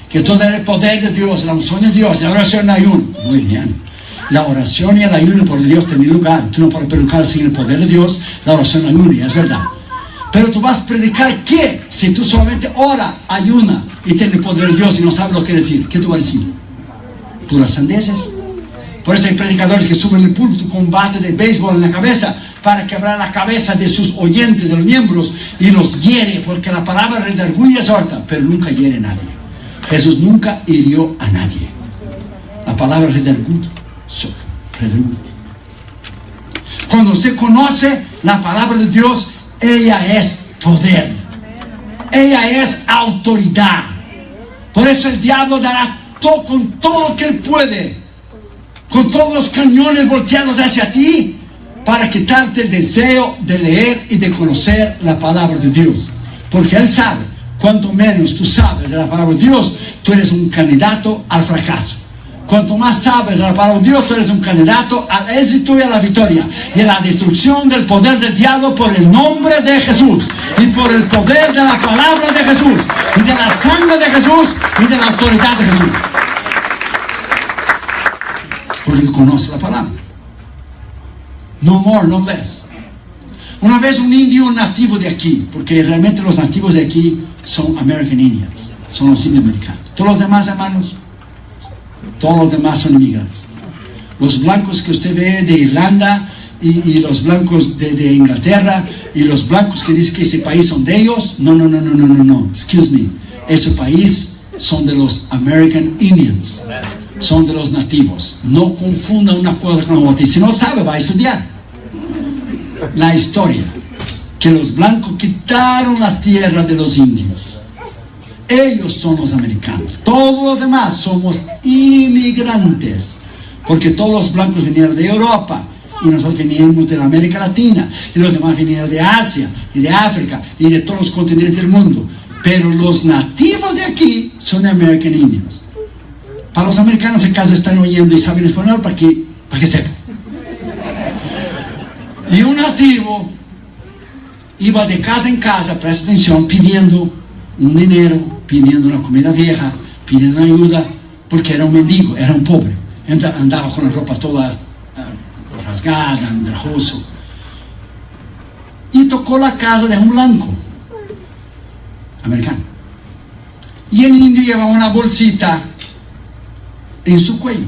que todo era el poder de Dios, la unción de Dios, la oración y el ayuno. Muy bien. La oración y el ayuno por Dios tienen lugar. Tú no puedes predicar sin el poder de Dios, la oración y el ayuno, es verdad. Pero tú vas a predicar ¿qué? Si tú solamente ora, ayuna y tienes el poder de Dios y no sabes lo que decir. ¿Qué tú vas a decir? Puras sandeces. Por eso hay predicadores que suben el púlpito con bate de béisbol en la cabeza para quebrar la cabeza de sus oyentes, de los miembros, y los hiere, porque la palabra redarguye es horta, pero nunca hiere a nadie. Jesús nunca hirió a nadie. La palabra redarguye, redarguye. Cuando usted conoce la palabra de Dios, ella es poder. Ella es autoridad. Por eso el diablo dará todo con todo lo que él puede, con todos los cañones volteados hacia ti, para quitarte el deseo de leer y de conocer la palabra de Dios. Porque él sabe, cuanto menos tú sabes de la palabra de Dios, tú eres un candidato al fracaso. Cuanto más sabes de la palabra de Dios, tú eres un candidato al éxito y a la victoria y a la destrucción del poder del diablo por el nombre de Jesús y por el poder de la palabra de Jesús y de la sangre de Jesús y de la autoridad de Jesús. Porque él conoce la palabra. No more, no less. Una vez un indio nativo de aquí, porque realmente los nativos de aquí son American Indians, son los indios americanos. Todos los demás, hermanos, todos los demás son inmigrantes. Los blancos que usted ve de Irlanda y los blancos de Inglaterra, y los blancos que dicen que ese país son de ellos. No, excuse me, ese país son de los American Indians, son de los nativos. No confunda una cosa con la otra. Si no sabe, va a estudiar la historia, que los blancos quitaron la tierra de los indios. Ellos son los americanos. Todos los demás somos inmigrantes, porque todos los blancos vinieron de Europa y nosotros veníamos de la América Latina, y los demás vinieron de Asia y de África y de todos los continentes del mundo. Pero los nativos de aquí son American Indians. Para los americanos en casa están oyendo y saben español para que sepan. Y un nativo iba de casa en casa, presta atención, pidiendo un dinero, pidiendo una comida vieja, pidiendo ayuda, porque era un mendigo, era un pobre. Andaba con la ropa toda rasgada, andrajoso. Y tocó la casa de un blanco americano. Y el indio llevaba una bolsita en su cuello,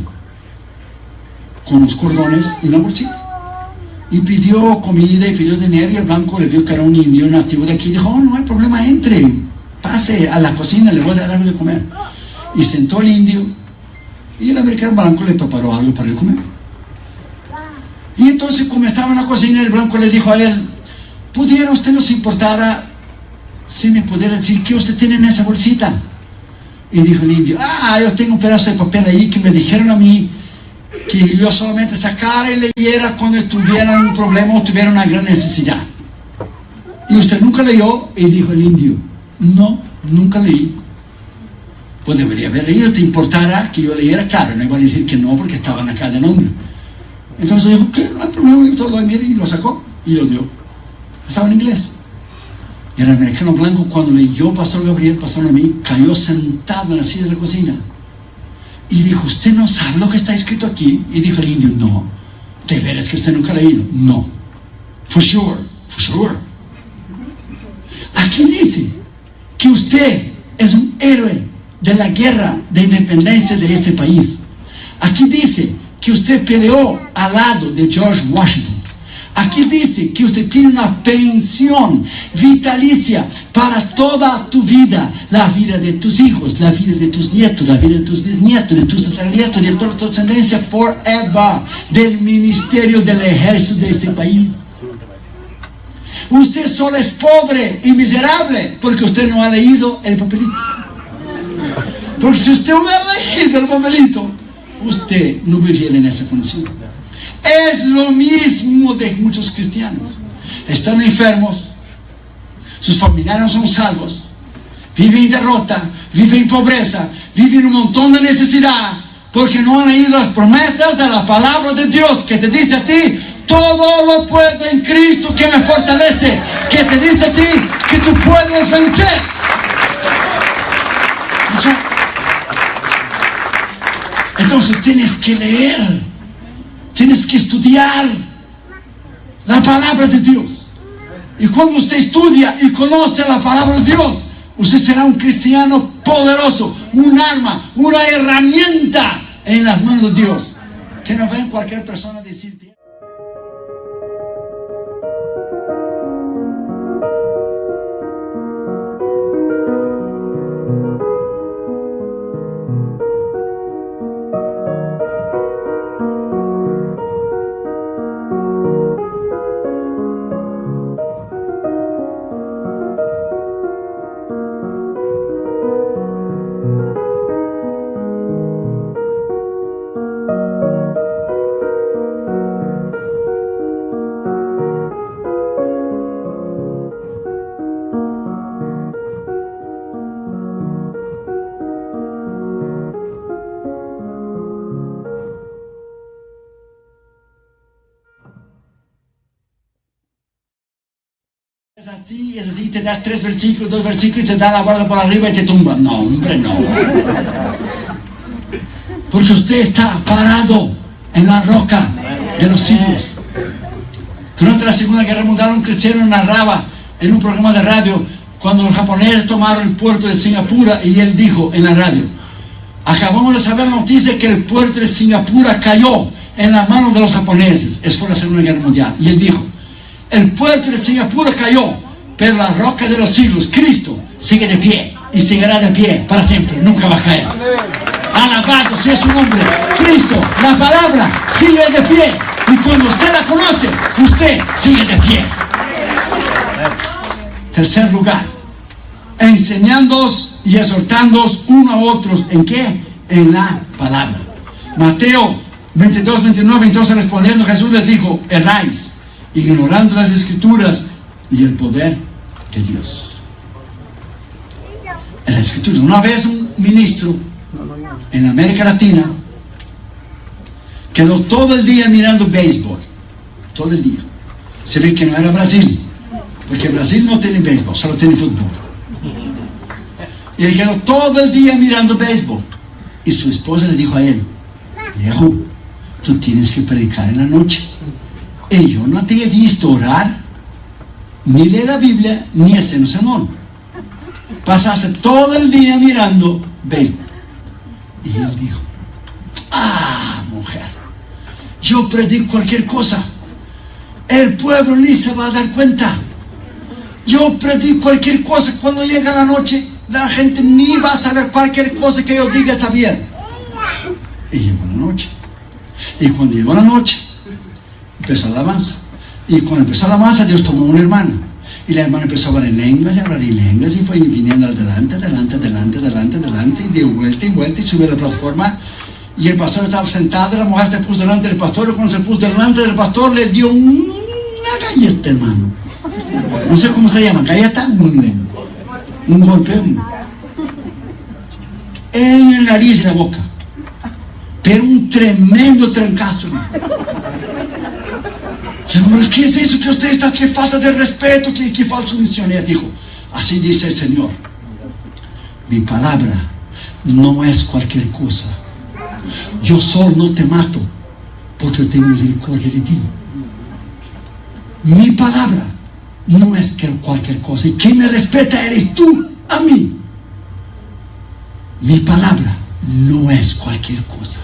con los cordones y una bolsita. Y pidió comida y pidió dinero, y el blanco le vio que era un indio nativo de aquí. Dijo: no hay problema, entre, pase a la cocina, le voy a dar algo de comer. Y sentó el indio, y el americano blanco le preparó algo para él comer. Y entonces, como estaba en la cocina, el blanco le dijo a él: ¿pudiera usted nos importara si me pudiera decir qué usted tiene en esa bolsita? Y dijo el indio: yo tengo un pedazo de papel ahí que me dijeron a mí que yo solamente sacara y leyera cuando tuviera un problema o tuviera una gran necesidad. ¿Y usted nunca leyó? Y dijo el indio: no, nunca leí. Pues debería haber leído. ¿Te importara que yo leyera? Claro, no iba a decir que no, porque estaban acá de nombre. Entonces dijo: ¿qué? No hay problema. Y todo, y lo sacó y lo dio. Estaba en inglés. Y el americano blanco, cuando leyó Pastor Gabriel, Pastor Noemí, cayó sentado en la silla de la cocina y dijo: ¿usted no sabe lo que está escrito aquí? Y dijo el indio: no. ¿De veras que usted nunca ha leído? No. For sure. Aquí dice que usted es un héroe de la guerra de independencia de este país. Aquí dice que usted peleó al lado de George Washington. Aquí dice que usted tiene una pensión vitalicia para toda tu vida, la vida de tus hijos, la vida de tus nietos, la vida de tus bisnietos, de tus tataranietos, de toda tu descendencia forever, del ministerio del ejército de este país. Usted solo es pobre y miserable porque usted no ha leído el papelito. Porque si usted hubiera leído el papelito, usted no viviera en esa condición. Es lo mismo de muchos cristianos. Están enfermos, sus familiares no son salvos, viven en derrota, viven en pobreza, viven un montón de necesidad, porque no han leído las promesas de la palabra de Dios, que te dice a ti: todo lo puedo en Cristo que me fortalece, que te dice a ti que tú puedes vencer. Entonces tienes que leer, tienes que estudiar la palabra de Dios. Y cuando usted estudia y conoce la palabra de Dios, usted será un cristiano poderoso, un arma, una herramienta en las manos de Dios. Que no ven cualquier persona decirte. Es así, te da 3 versículos, 2 versículos y te da la barra por arriba y te tumba. No, hombre, no. Porque usted está parado en la roca de los siglos. Durante la Segunda Guerra Mundial, un cristiano narraba en un programa de radio cuando los japoneses tomaron el puerto de Singapur, y él dijo en la radio: acabamos de saber la noticia que el puerto de Singapur cayó en la mano de los japoneses. Es por la Segunda Guerra Mundial. Y él dijo, el puerto de Singapur cayó, pero la roca de los siglos, Cristo, sigue de pie y seguirá de pie para siempre, nunca va a caer. Alabado sea su nombre. Cristo, la palabra, sigue de pie. Y cuando usted la conoce, usted sigue de pie. Tercer lugar, enseñándoos y exhortándoos unos a otros. ¿En qué? En la palabra. Mateo 22, 29, entonces respondiendo Jesús les dijo, erráis, ignorando las escrituras y el poder de Dios. En la escritura, una vez un ministro en América Latina quedó todo el día mirando béisbol, todo el día. Se ve que no era Brasil, porque Brasil no tiene béisbol, solo tiene fútbol. Y él quedó todo el día mirando béisbol. Y su esposa le dijo a él, viejo, tú tienes que predicar en la noche. Y yo no te he visto orar, ni leer la Biblia, ni hacer un sermón. Pasaste todo el día mirando béisbol. Y él dijo, mujer, yo predico cualquier cosa, el pueblo ni se va a dar cuenta. Yo predico cualquier cosa, cuando llega la noche la gente ni va a saber cualquier cosa que yo diga está bien. Y llegó la noche, y cuando llegó la noche empezó la alabanza, y cuando empezó la alabanza Dios tomó una hermana, y la hermana empezó a hablar en lenguas, y fue viniendo adelante, y dio vuelta y vuelta, y subió a la plataforma, y el pastor estaba sentado, y la mujer se puso delante del pastor, y cuando se puso delante del pastor, le dio una galleta, hermano. No sé cómo se llama, galleta, un golpe, en la nariz y la boca, pero un tremendo trancazo. ¿Qué es eso que usted está? ¿Qué falta de respeto? ¿Qué falta sumisión? Ella dijo, así dice el Señor, mi palabra no es cualquier cosa. Yo solo no te mato porque tengo misericordia de ti. Mi palabra no es cualquier cosa. Y quien me respeta eres tú a mí. Mi palabra no es cualquier cosa.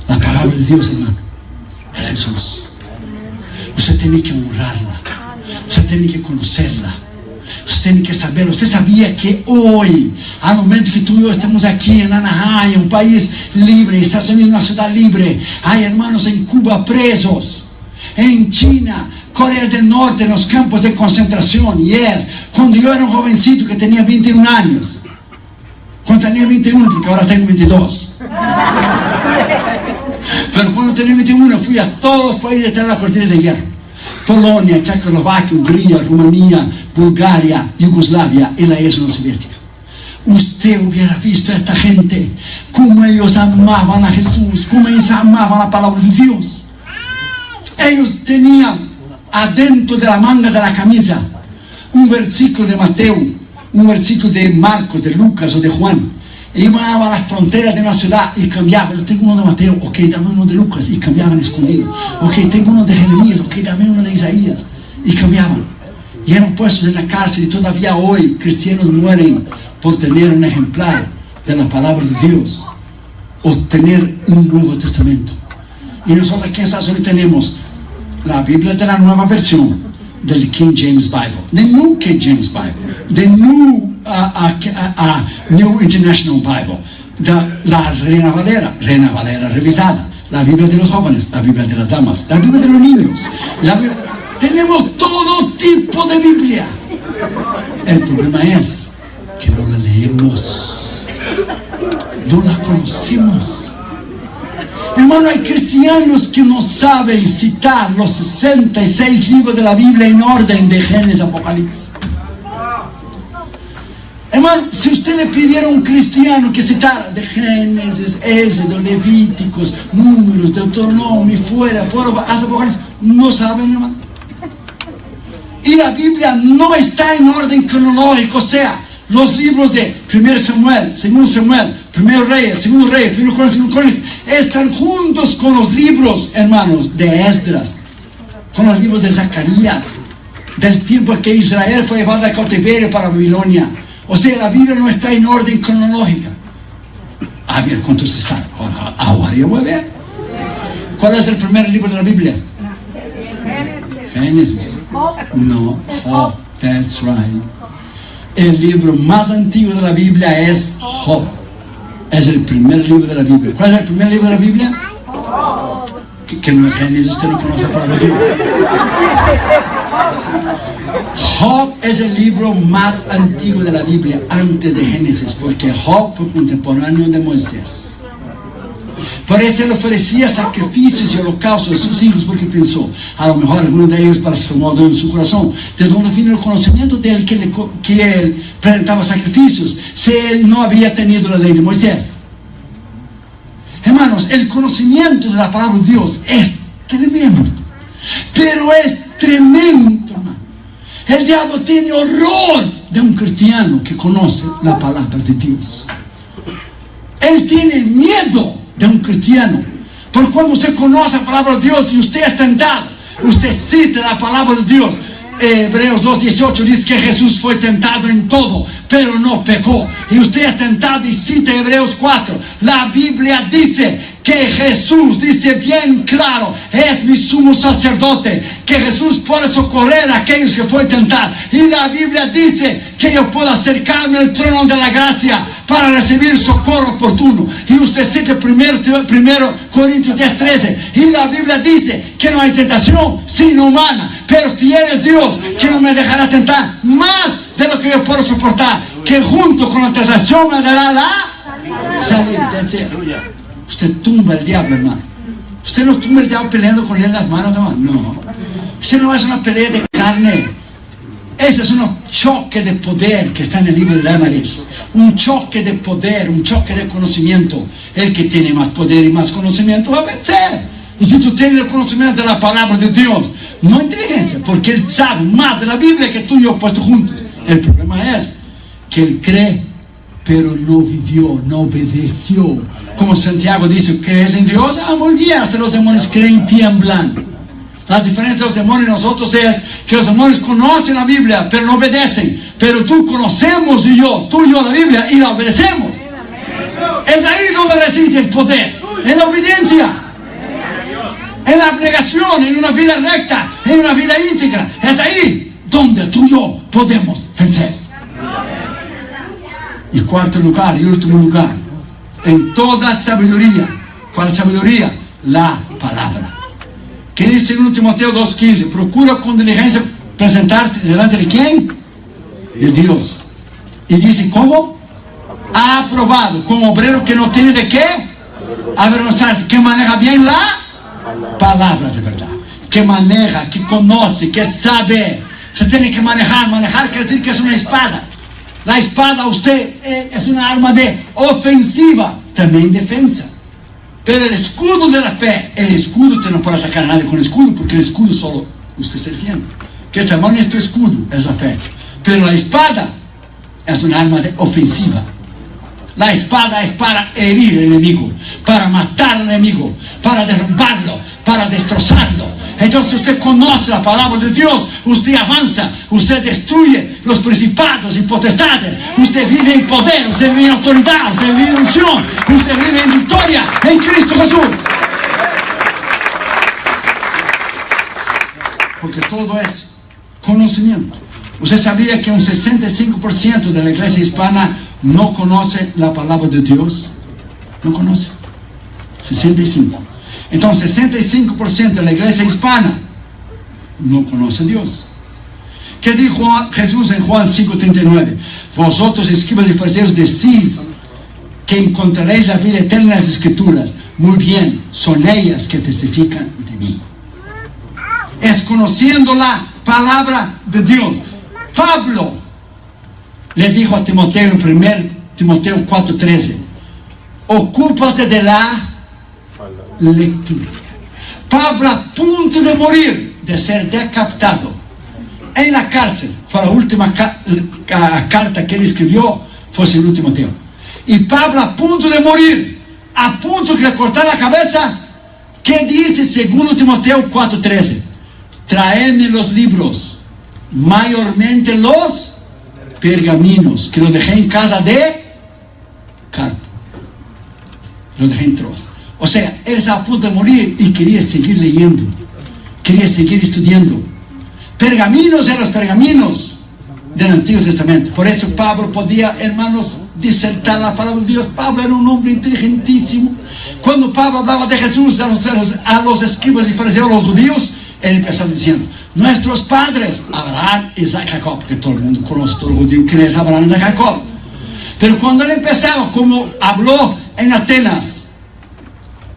La palabra de Dios, hermano, es Jesús. Usted tiene que honrarla, usted tiene que conocerla, usted tiene que saberlo. Usted sabía que hoy, al momento que tú y yo estamos aquí en Anaheim, un país libre, Estados Unidos una ciudad libre, hay hermanos en Cuba presos, en China, Corea del Norte, en los campos de concentración. Cuando yo era un jovencito que tenía 21 años, cuando tenía 21, porque ahora tengo 22, pero cuando tenía 21 fui a todos los países de la cortina de hierro: Polonia, Checoslovaquia, Hungría, Rumanía, Bulgaria, Yugoslavia y la ex Unión Soviética. Usted hubiera visto a esta gente, cómo ellos amaban a Jesús, cómo ellos amaban la palabra de Dios. Ellos tenían adentro de la manga de la camisa un versículo de Mateo, un versículo de Marcos, de Lucas o de Juan. Iban a las fronteras de una ciudad y cambiaban. Yo tengo uno de Mateo, ok, dame uno de Lucas, y cambiaban escondido. Ok, tengo uno de Jeremías, ok, dame uno de Isaías, y cambiaban. Y eran puestos en la cárcel, y todavía hoy cristianos mueren por tener un ejemplar de la palabra de Dios o tener un Nuevo Testamento. Y nosotros aquí en Estados Unidos tenemos la Biblia de la nueva versión del King James Bible, the New King James Bible, the New International Bible, la Reina Valera revisada, la Biblia de los jóvenes, la Biblia de las damas, la Biblia de los niños. Tenemos todo tipo de Biblia. El problema es que no la leemos, no la conocemos. Hermano, hay cristianos que no saben citar los 66 libros de la Biblia en orden de Génesis a Apocalipsis. Hermano, si usted le pidiera a un cristiano que citara de Génesis, Éxodo, Levíticos, Números, Deuteronomio, fuera, hasta Apocalipsis, no saben, hermano. Y la Biblia no está en orden cronológico, o sea, los libros de 1 Samuel, 2 Samuel, 1 Reyes, 2 Reyes, 1 Crónicas, 2 Crónicas, están juntos con los libros, hermanos, de Esdras, con los libros de Zacarías, del tiempo en que Israel fue llevado al cautiverio para Babilonia. O sea, la Biblia no está en orden cronológica. A ver, ¿cuántos se saben? Ahora yo voy a ver. ¿Cuál es el primer libro de la Biblia? Génesis. No, Job. That's right. El libro más antiguo de la Biblia es Job. Es el primer libro de la Biblia. ¿Cuál es el primer libro de la Biblia? Que no es Génesis, usted no conoce la palabra de Dios. Job es el libro más antiguo de la Biblia antes de Génesis, porque Job fue contemporáneo de Moisés. Por eso él ofrecía sacrificios y holocaustos a sus hijos, porque pensó, a lo mejor alguno de ellos transformó en su corazón. ¿De dónde vino el conocimiento de él que él presentaba sacrificios si él no había tenido la ley de Moisés? Hermanos, el conocimiento de la palabra de Dios es tremendo, pero es tremendo, hermano. El diablo tiene horror de un cristiano que conoce la palabra de Dios. Él tiene miedo de un cristiano, porque cuando usted conoce la palabra de Dios y usted es tentado, usted cita la palabra de Dios. Hebreos 2:18 dice que Jesús fue tentado en todo, pero no pecó. Y usted es tentado y cita Hebreos 4. La Biblia dice que Jesús, dice bien claro, es mi sumo sacerdote, que Jesús puede socorrer a aquellos que fue tentado. Y la Biblia dice que yo puedo acercarme al trono de la gracia para recibir socorro oportuno. Y usted cita primero Corintios 10:13. Y la Biblia dice que no hay tentación sino humana, pero fiel es Dios, que no me dejará tentar más de lo que yo puedo soportar, que junto con la tentación me dará la salida. Usted tumba el diablo, hermano. Usted no tumba el diablo peleando con él en las manos, hermano. No. Ese no es una pelea de carne. Ese es un choque de poder que está en el libro de Amaris. Un choque de poder, un choque de conocimiento. El que tiene más poder y más conocimiento va a vencer. Y si tú tienes el conocimiento de la palabra de Dios, no inteligencia, porque él sabe más de la Biblia que tú y yo puesto juntos. El problema es que él cree, pero no vivió, no obedeció. Como Santiago dice, ¿crees en Dios? Ah, muy bien, hasta los demonios creen y tiemblan. La diferencia de los demonios y nosotros es que los demonios conocen la Biblia, pero no obedecen. Pero tú conocemos tú y yo la Biblia y la obedecemos. Es ahí donde reside el poder, en la obediencia, en la abnegación, en una vida recta, en una vida íntegra. Es ahí donde tú y yo podemos vencer. Y cuarto lugar y último lugar, en toda sabiduría. ¿Cuál es sabiduría? La palabra. ¿Qué dice en Timoteo 2:15? Procura con diligencia presentarte delante de ¿quién? De Dios. Y dice, ¿cómo? Aprobado, como obrero que no tiene de qué avergonzarse, que maneja bien la palabra de verdad, que maneja, que conoce, que sabe. Se tiene que manejar. Manejar quiere decir que es una espada. La espada usted es una arma de ofensiva, también defensa. Pero el escudo de la fe, el escudo usted no puede sacar a nadie con el escudo, porque el escudo solo usted se defiende. ¿Qué tamaño es tu escudo? Es la fe. Pero la espada es una arma de ofensiva. La espada es para herir al enemigo, para matar al enemigo, para derrumbarlo, para destrozarlo. Entonces usted conoce la palabra de Dios, usted avanza, usted destruye los principados y potestades, usted vive en poder, usted vive en autoridad, usted vive en unción, usted vive en victoria en Cristo Jesús. Porque todo es conocimiento. ¿Usted sabía que un 65% de la iglesia hispana no conoce la palabra de Dios? No conoce. 65. Entonces 65% de la iglesia hispana no conoce a Dios. ¿Qué dijo Jesús en Juan 5:39? Vosotros, escribas y fariseos, decís que encontraréis la vida eterna en las Escrituras. Muy bien, son ellas que testifican de mí. Es conociendo la palabra de Dios. Pablo le dijo a Timoteo en 1 Timoteo 4:13, ocúpate de la lectura. Pablo, a punto de morir, de ser decapitado en la cárcel, fue la última carta que él escribió, fue el último Timoteo. Y Pablo, a punto de morir, a punto de le cortar la cabeza, ¿qué dice segundo Timoteo 4:13? Traedme los libros, mayormente los pergaminos, que los dejé en casa de Carpo. Los dejé en Troas. O sea, él estaba a punto de morir y quería seguir leyendo, quería seguir estudiando. Pergaminos eran los pergaminos del Antiguo Testamento. Por eso Pablo podía, hermanos, disertar la palabra de Dios. Pablo era un hombre inteligentísimo. Cuando Pablo hablaba de Jesús a los escribas y fariseos, a los judíos, él empezaba diciendo: nuestros padres, Abraham, Isaac, Jacob, que todo el mundo conoce, todo el judío, quién es Abraham, Isaac, Jacob. Pero cuando él empezaba, como habló en Atenas,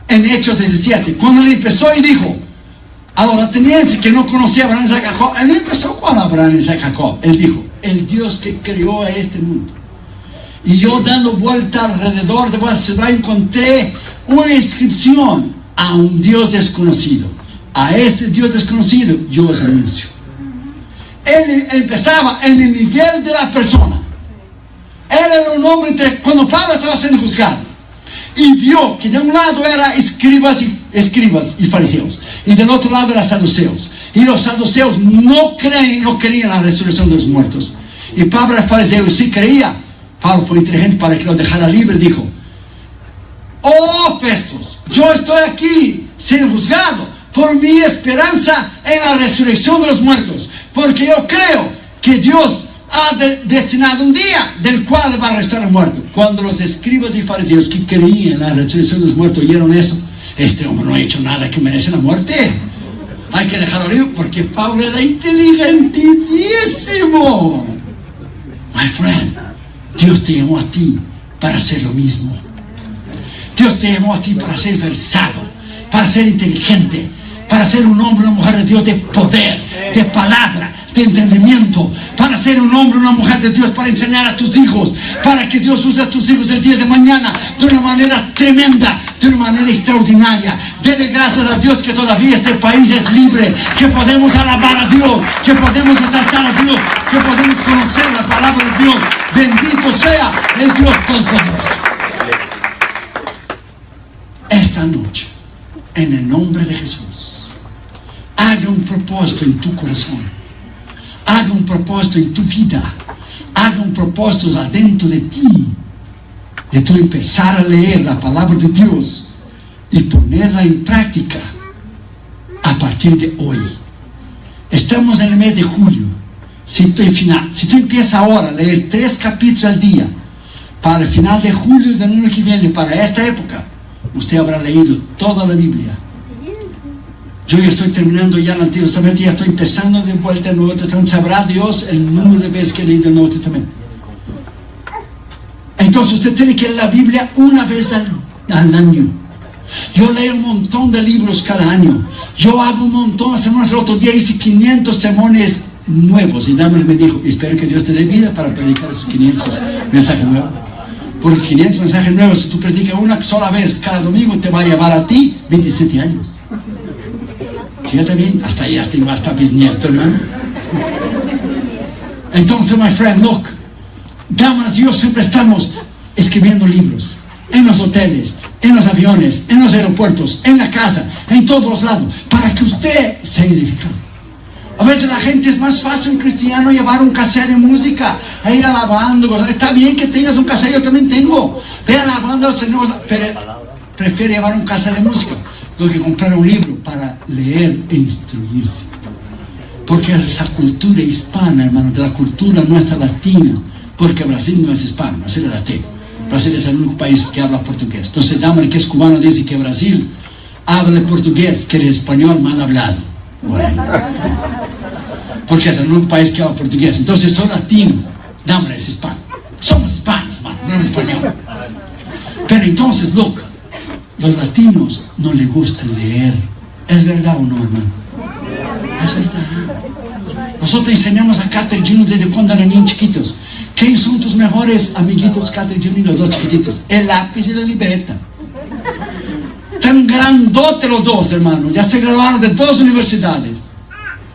en Hechos 17, cuando él empezó y dijo a los atenienses que no conocían a Abraham, Isaac, Jacob, él empezó con Abraham, Isaac, Jacob. Él dijo: el Dios que creó a este mundo. Y yo, dando vuelta alrededor de vuestra ciudad, encontré una inscripción a un Dios desconocido. A este Dios desconocido yo os anuncio. Él empezaba en el nivel de la persona. Él era un hombre, cuando Pablo estaba siendo juzgado, y vio que de un lado eran escribas y fariseos, y del otro lado eran saduceos. Y los saduceos no creían en la resurrección de los muertos. Y Pablo era fariseo y sí creía. Pablo fue inteligente para que lo dejara libre. Dijo: oh Festos, yo estoy aquí siendo juzgado por mi esperanza en la resurrección de los muertos, porque yo creo que Dios ha destinado un día del cual va a restaurar al muerto. Cuando los escribas y fariseos que creían en la resurrección de los muertos oyeron eso: este hombre no ha hecho nada que merece la muerte, hay que dejarlo libre, porque Pablo era inteligentísimo. My friend, Dios te llamó a ti para hacer lo mismo. Dios te llamó a ti para ser versado, para ser inteligente, para ser un hombre, una mujer de Dios de poder, de palabra, de entendimiento, para ser un hombre, una mujer de Dios, para enseñar a tus hijos, para que Dios use a tus hijos el día de mañana de una manera tremenda, de una manera extraordinaria. Dele gracias a Dios que todavía este país es libre, que podemos alabar a Dios, que podemos exaltar a Dios, que podemos conocer la palabra de Dios. Bendito sea el Dios Todopoderoso. Esta noche, en el nombre de Jesús, haga un propósito en tu corazón, haga un propósito en tu vida, haga un propósito adentro de ti, de tú empezar a leer la palabra de Dios y ponerla en práctica a partir de hoy. Estamos en el mes de julio. Si tú empiezas ahora a leer 3 capítulos al día, para el final de julio del año que viene, para esta época, usted habrá leído toda la Biblia. Yo ya estoy terminando ya el Antiguo Testamento, ya estoy empezando de vuelta el Nuevo Testamento. Sabrá Dios el número de veces que he leído el Nuevo Testamento. Entonces usted tiene que leer la Biblia una vez al año. Yo leo un montón de libros cada año. Yo hago un montón de sermones. El otro día hice 500 sermones nuevos. Y Dama me dijo: espero que Dios te dé vida para predicar esos 500 mensajes nuevos. Porque 500 mensajes nuevos, si tú predicas una sola vez cada domingo, te va a llevar a ti 27 años. Fíjate bien, hasta allá tengo hasta bisnieto, hermano. Entonces, my friend, look, damas y yo siempre estamos escribiendo libros, en los hoteles, en los aviones, en los aeropuertos, en la casa, en todos los lados, para que usted sea edificado. A veces la gente es más fácil, un cristiano, llevar un cassette de música, a ir alabando. Está bien que tengas un cassette, yo también tengo. Ve alabando al Señor, pero prefiere llevar un cassette de música do que comprar un libro para leer e instruirse. Porque esa cultura hispana, hermano, de la cultura nuestra latina, porque Brasil no es hispano, Brasil es latino. Brasil es el único país que habla portugués. Entonces, Dama, que es cubano, dice que Brasil habla portugués, que el español mal hablado. Bueno, porque es el único país que habla portugués. Entonces, soy latino, Dama es hispano. Somos hispanos, hermano, no español. Pero entonces, look, los latinos no les gusta leer. ¿Es verdad o no, hermano? Es verdad. Nosotros enseñamos a Catherine Junior desde cuando eran niños chiquitos. ¿Quiénes son tus mejores amiguitos, Catherine Junior, los dos chiquititos? El lápiz y la libreta. Tan grandotes los dos, hermano. Ya se graduaron de 2 universidades.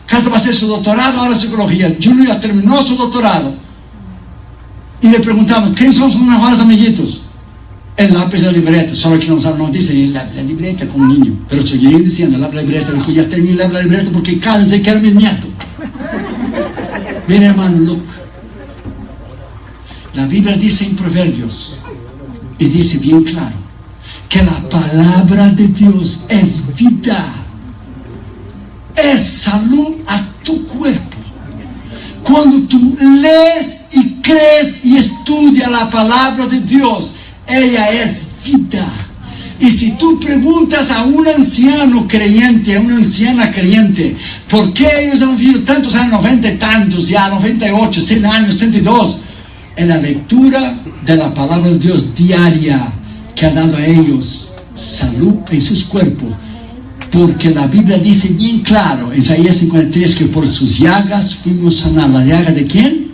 Catherine va a hacer su doctorado ahora en psicología. Junior ya terminó su doctorado. Y le preguntamos: ¿quiénes son sus mejores amiguitos? El lápiz y la libreta. Solo que no dicen la libreta como niño, pero seguirían diciendo la libreta. Dijo: ya terminé la libreta porque cada vez que era mi nieto. Mira, hermano, look. La Biblia dice en Proverbios, y dice bien claro, que la palabra de Dios es vida, es salud a tu cuerpo. Cuando tú lees y crees y estudias la palabra de Dios, ella es vida. Y si tú preguntas a un anciano creyente, a una anciana creyente, ¿por qué ellos han vivido tantos años, 90 y tantos, ya 98, 100 años, 102? En la lectura de la palabra de Dios diaria, que ha dado a ellos salud en sus cuerpos. Porque la Biblia dice bien claro, en Isaías 53, que por sus llagas fuimos sanados. ¿La llaga de quién?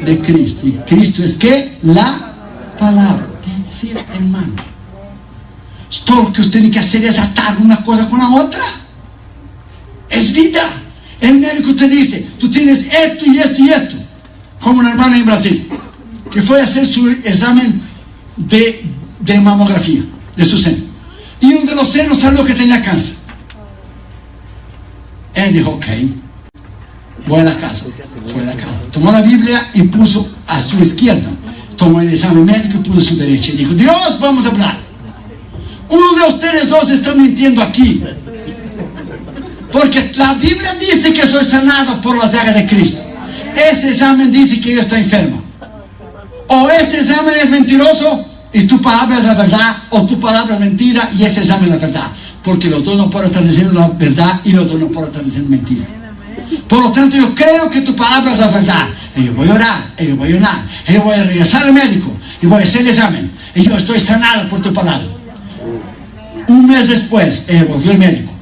De Cristo. ¿Y Cristo es qué? La palabra. Es decir, hermano, todo lo que usted tiene que hacer es atar una cosa con la otra. Es vida. El médico te dice, tú tienes esto y esto y esto. Como una hermana en Brasil, que fue a hacer su examen de mamografía de su seno. Y uno de los senos salió que tenía cáncer. Él dijo, ok, voy a la casa. Fue a la casa. Tomó la Biblia y puso a su izquierda. Tomó el examen médico y puso a su derecha. Y dijo, Dios, vamos a hablar. Uno de ustedes dos está mintiendo aquí. Porque la Biblia dice que soy sanado por las llagas de Cristo. Ese examen dice que yo estoy enfermo. O ese examen es mentiroso y tu palabra es la verdad, o tu palabra es mentira y ese examen es la verdad. Porque los dos no pueden estar diciendo la verdad y los dos no pueden estar diciendo mentira. Por lo tanto, yo creo que tu palabra es la verdad. Y yo voy a orar, y yo voy a orar, y yo voy a regresar al médico y voy a hacer el examen. Y yo estoy sanado por tu palabra. Un mes después, volvió el médico.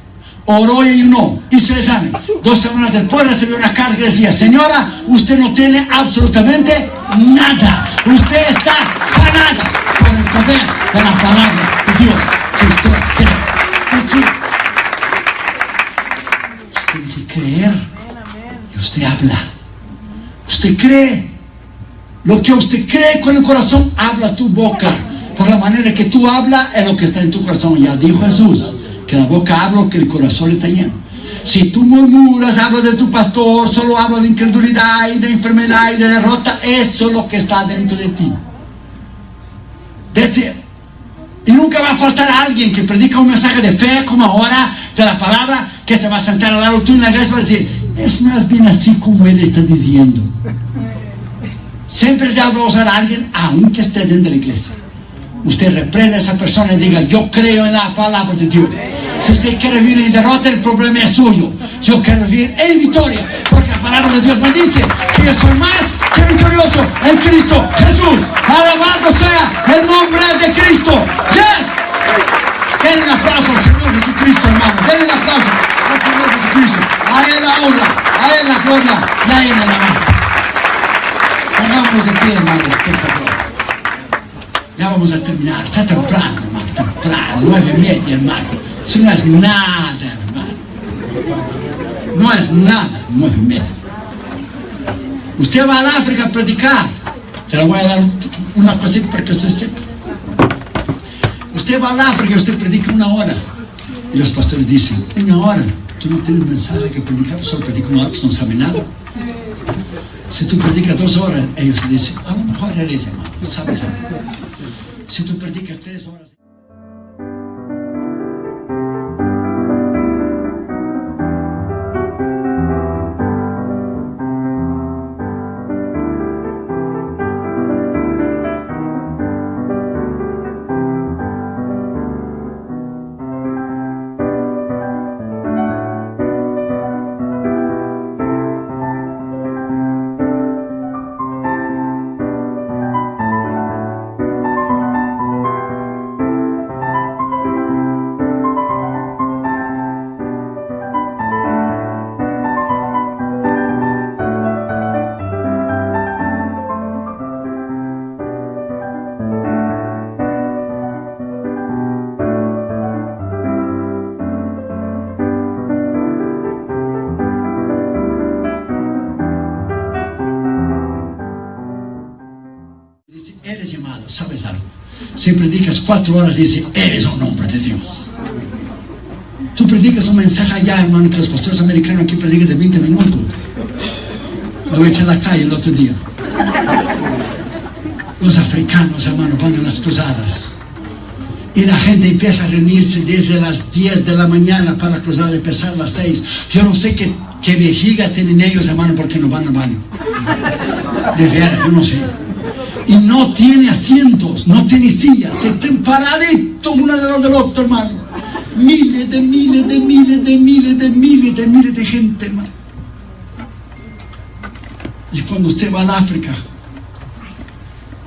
Oró y ayunó, hizo el examen. 2 semanas después recibió una carta que decía, señora, usted no tiene absolutamente nada. Usted está sanada por el poder de la palabra de Dios que usted cree. Es decir, usted tiene que creer y usted habla. Usted cree. Lo que usted cree con el corazón, habla tu boca. Por la manera que tú hablas es lo que está en tu corazón. Ya dijo Jesús, que la boca habla, que el corazón está lleno. Si tú murmuras, hablas de tu pastor, solo hablas de incredulidad y de enfermedad y de derrota, eso es lo que está dentro de ti. Y nunca va a faltar alguien que predica un mensaje de fe, como ahora, de la palabra, que se va a sentar al lado tuyo en la iglesia y va a decir, es más bien así como él está diciendo. Siempre el diablo va a usar a alguien, aunque esté dentro de la iglesia. Usted reprende a esa persona y diga, yo creo en la palabra de Dios. Si usted quiere vivir en derrota, el problema es suyo. Yo quiero vivir en victoria, porque la palabra de Dios me dice que yo soy más que victorioso en Cristo Jesús. Alabado sea el nombre de Cristo. Yes. Denle un aplauso al Señor Jesucristo, hermano. Denle un aplauso al Señor Jesucristo. A Él la honra, a Él la gloria y a Él la alabanza. Pongámonos de pie, hermanos, por favor. Ya vamos a terminar, está temprano, hermano, temprano, 9:30, hermano. Eso no es nada, hermano. No es nada, 9:30. Usted va al África a predicar. Te la voy a dar una cosita para que usted sepa. Usted va al África y usted predica 1 hora. Y los pastores dicen, 1 hora, tú no tienes mensaje que predicar, solo predica 1 hora, pues no sabe nada. Si tú predicas 2 horas, ellos dicen, a lo mejor eres, hermano, sabes algo. Si tú predicas 3 horas. Eres llamado, ¿sabes algo? Si predicas 4 horas, dice, eres un hombre de Dios. Tú predicas un mensaje allá, hermano, que los pastores americanos aquí predican de 20 minutos. Lo eché a la calle el otro día. Los africanos, hermano, van a las cruzadas Y la gente empieza a reunirse desde las 10 de la mañana para cruzar, empezar a las 6. Yo no sé qué vejiga tienen ellos, hermano, porque no van al baño. De veras, yo no sé. Y no tiene asientos, no tiene sillas, se están paraditos uno alrededor del otro, hermano. Miles de gente, hermano. Y cuando usted va al África,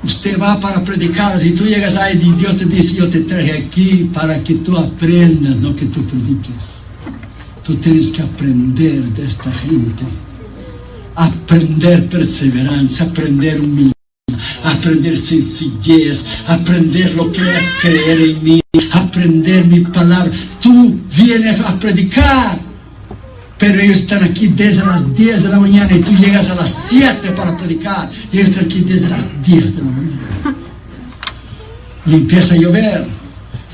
usted va para predicar. Si tú llegas ahí y Dios te dice: yo te traje aquí para que tú aprendas, no que tú prediques. Tú tienes que aprender de esta gente. Aprender perseverancia, aprender humildad, aprender sencillez, aprender lo que es creer en mí, aprender mi palabra. Tú vienes a predicar, pero ellos están aquí desde las 10 de la mañana y tú llegas a las 7 para predicar. Y ellos están aquí desde las 10 de la mañana. Y empieza a llover,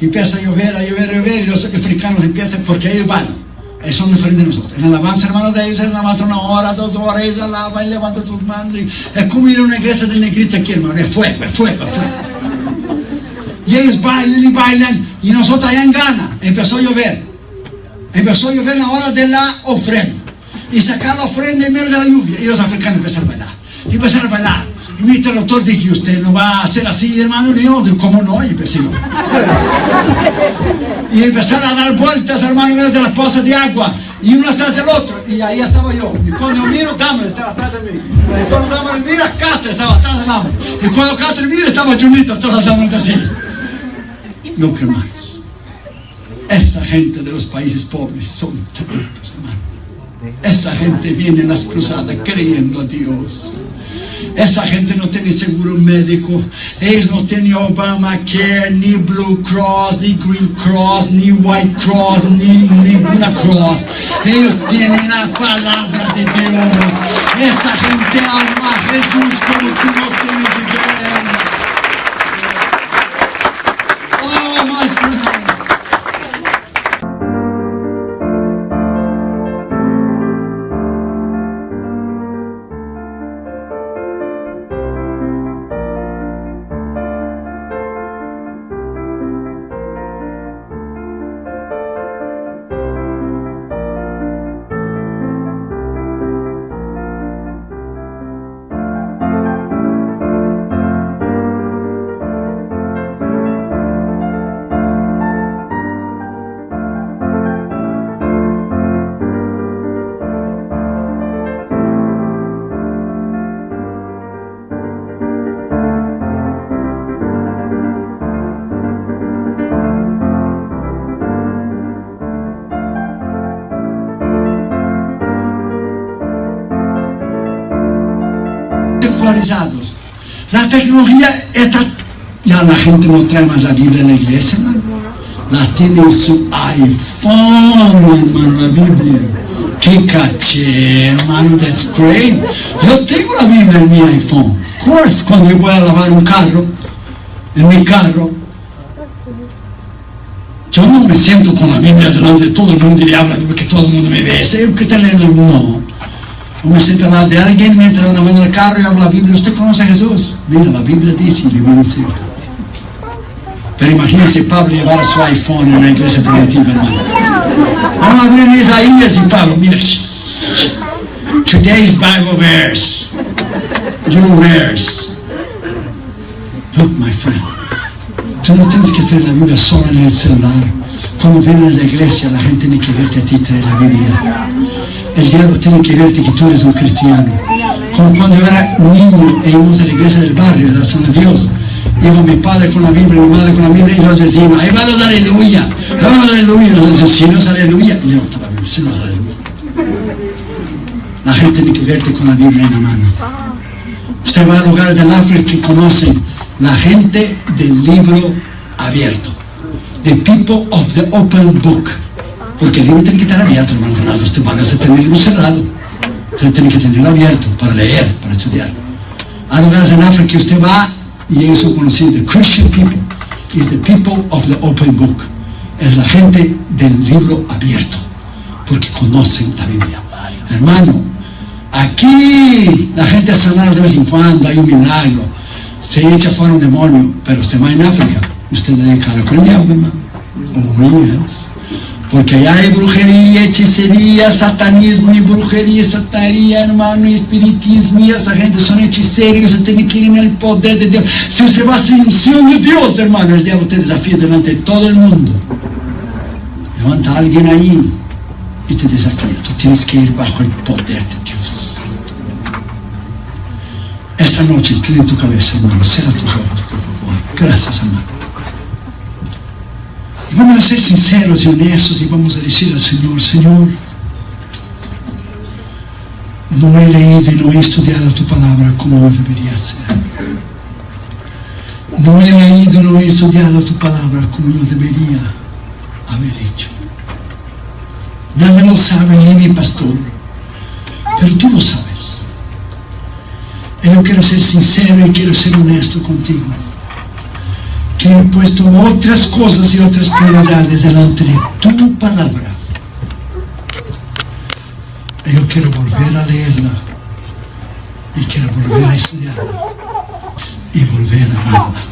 y los africanos empiezan, porque ellos van. Ellos son diferentes de nosotros. En la alabanza, hermano, de ellos, en la alabanza 1 hora, 2 horas, ellos alaban y levantan sus manos. Es como ir a una iglesia de negrito aquí, hermano. Es fuego. Y ellos bailan, y nosotros allá en Ghana empezó a llover. Empezó a llover en la hora de la ofrenda. Y sacar la ofrenda en medio de la lluvia. Y los africanos empezaron a bailar. Y mi interlocutor dijo: usted no va a hacer así, hermano. Y yo, ¿cómo no? Y empecé yo. Y empezaron a dar vueltas, hermano, en medio de las pozas de agua. Y uno atrás del otro. Y ahí estaba yo. Y cuando yo miro, Dahmer estaba atrás de mí. Y cuando Dahmer mira, Castro estaba atrás de Dahmer. Y cuando Castro mira, estaba Junito atrás de Dahmer así. No, que hermanos. Esa gente de los países pobres son tremendos, hermano. Esa gente viene en las cruzadas creyendo a Dios. Esa gente no tiene seguro médico. Ellos no tienen Obamacare, ni Blue Cross, ni Green Cross, ni White Cross, ni ninguna cross. Ellos tienen la palabra de Dios. Esa gente ama a Jesús como tú no tienes idea. Oh, my friend. La tecnología está, ya la gente no trae más la Biblia en la iglesia, hermano. La tiene en su iPhone, hermano, la Biblia. Qué caché, hermano, that's great. Yo tengo la Biblia en mi iPhone. Of course, cuando yo voy a lavar un carro, en mi carro, yo no me siento con la Biblia delante de todo el mundo y le hablo porque todo el mundo me ve. ¿Qué está leyendo? No. Yo me siento al lado de alguien mientras ando en el carro y hablo la Biblia. ¿Usted conoce a Jesús? Mira, la Biblia dice y le voy a decir. Pero imagínense Pablo llevar a su iPhone en la iglesia primitiva, hermano. Vamos a abrir en Isaías y Pablo, mira. Today's Bible verse. Your verse. Look, my friend. Tú no tienes que traer la Biblia solo en el celular. Cuando vienes a la iglesia, la gente tiene que verte a ti traer la Biblia. El diablo tiene que verte que tú eres un cristiano. Como cuando yo era niño e íbamos a la iglesia del barrio, la oración de Dios. Iba mi padre con la Biblia, mi madre con la Biblia y los decían: ahí van los aleluya, ahí van los aleluya. Y nos decían: si no es aleluya, y yo estaba bien, si no es aleluya. La gente tiene que verte con la Biblia en la mano. Usted va a lugares del África que conocen la gente del libro abierto. The people of the open book. Porque el libro tiene que estar abierto, hermano. Usted va a tenerlo cerrado. Usted tiene que tenerlo abierto para leer, para estudiar. Hay lugares en África que usted va y ellos son conocidos. The Christian people is the people of the open book. Es la gente del libro abierto, porque conocen la Biblia. Hermano, aquí la gente es sanada de vez en cuando, hay un milagro. Se echa fuera un demonio, pero usted va en África Usted de cara con el diablo, hermano. Oh, yes. Porque allá hay brujería, hechicería, satanismo y brujería, sataría, hermano, y espiritismo, y esa gente son hechiceros, usted tiene que ir en el poder de Dios. Si usted va a ser unción de Dios, hermano, el diablo te desafía delante de todo el mundo. Levanta a alguien ahí y te desafía. Tú tienes que ir bajo el poder de Dios. Esta noche, inclina tu cabeza, hermano, cierra tus ojos, por favor. Gracias, hermano. Y vamos a ser sinceros y honestos y vamos a decir al Señor, Señor, no he leído y no he estudiado tu palabra como yo debería hacer. No he leído y no he estudiado tu palabra como yo debería haber hecho. Nadie lo sabe, ni mi pastor, pero tú lo sabes. Y yo quiero ser sincero y quiero ser honesto contigo. Que he puesto otras cosas y otras prioridades delante de tu palabra. Y yo quiero volver a leerla y quiero volver a estudiarla y volver a amarla.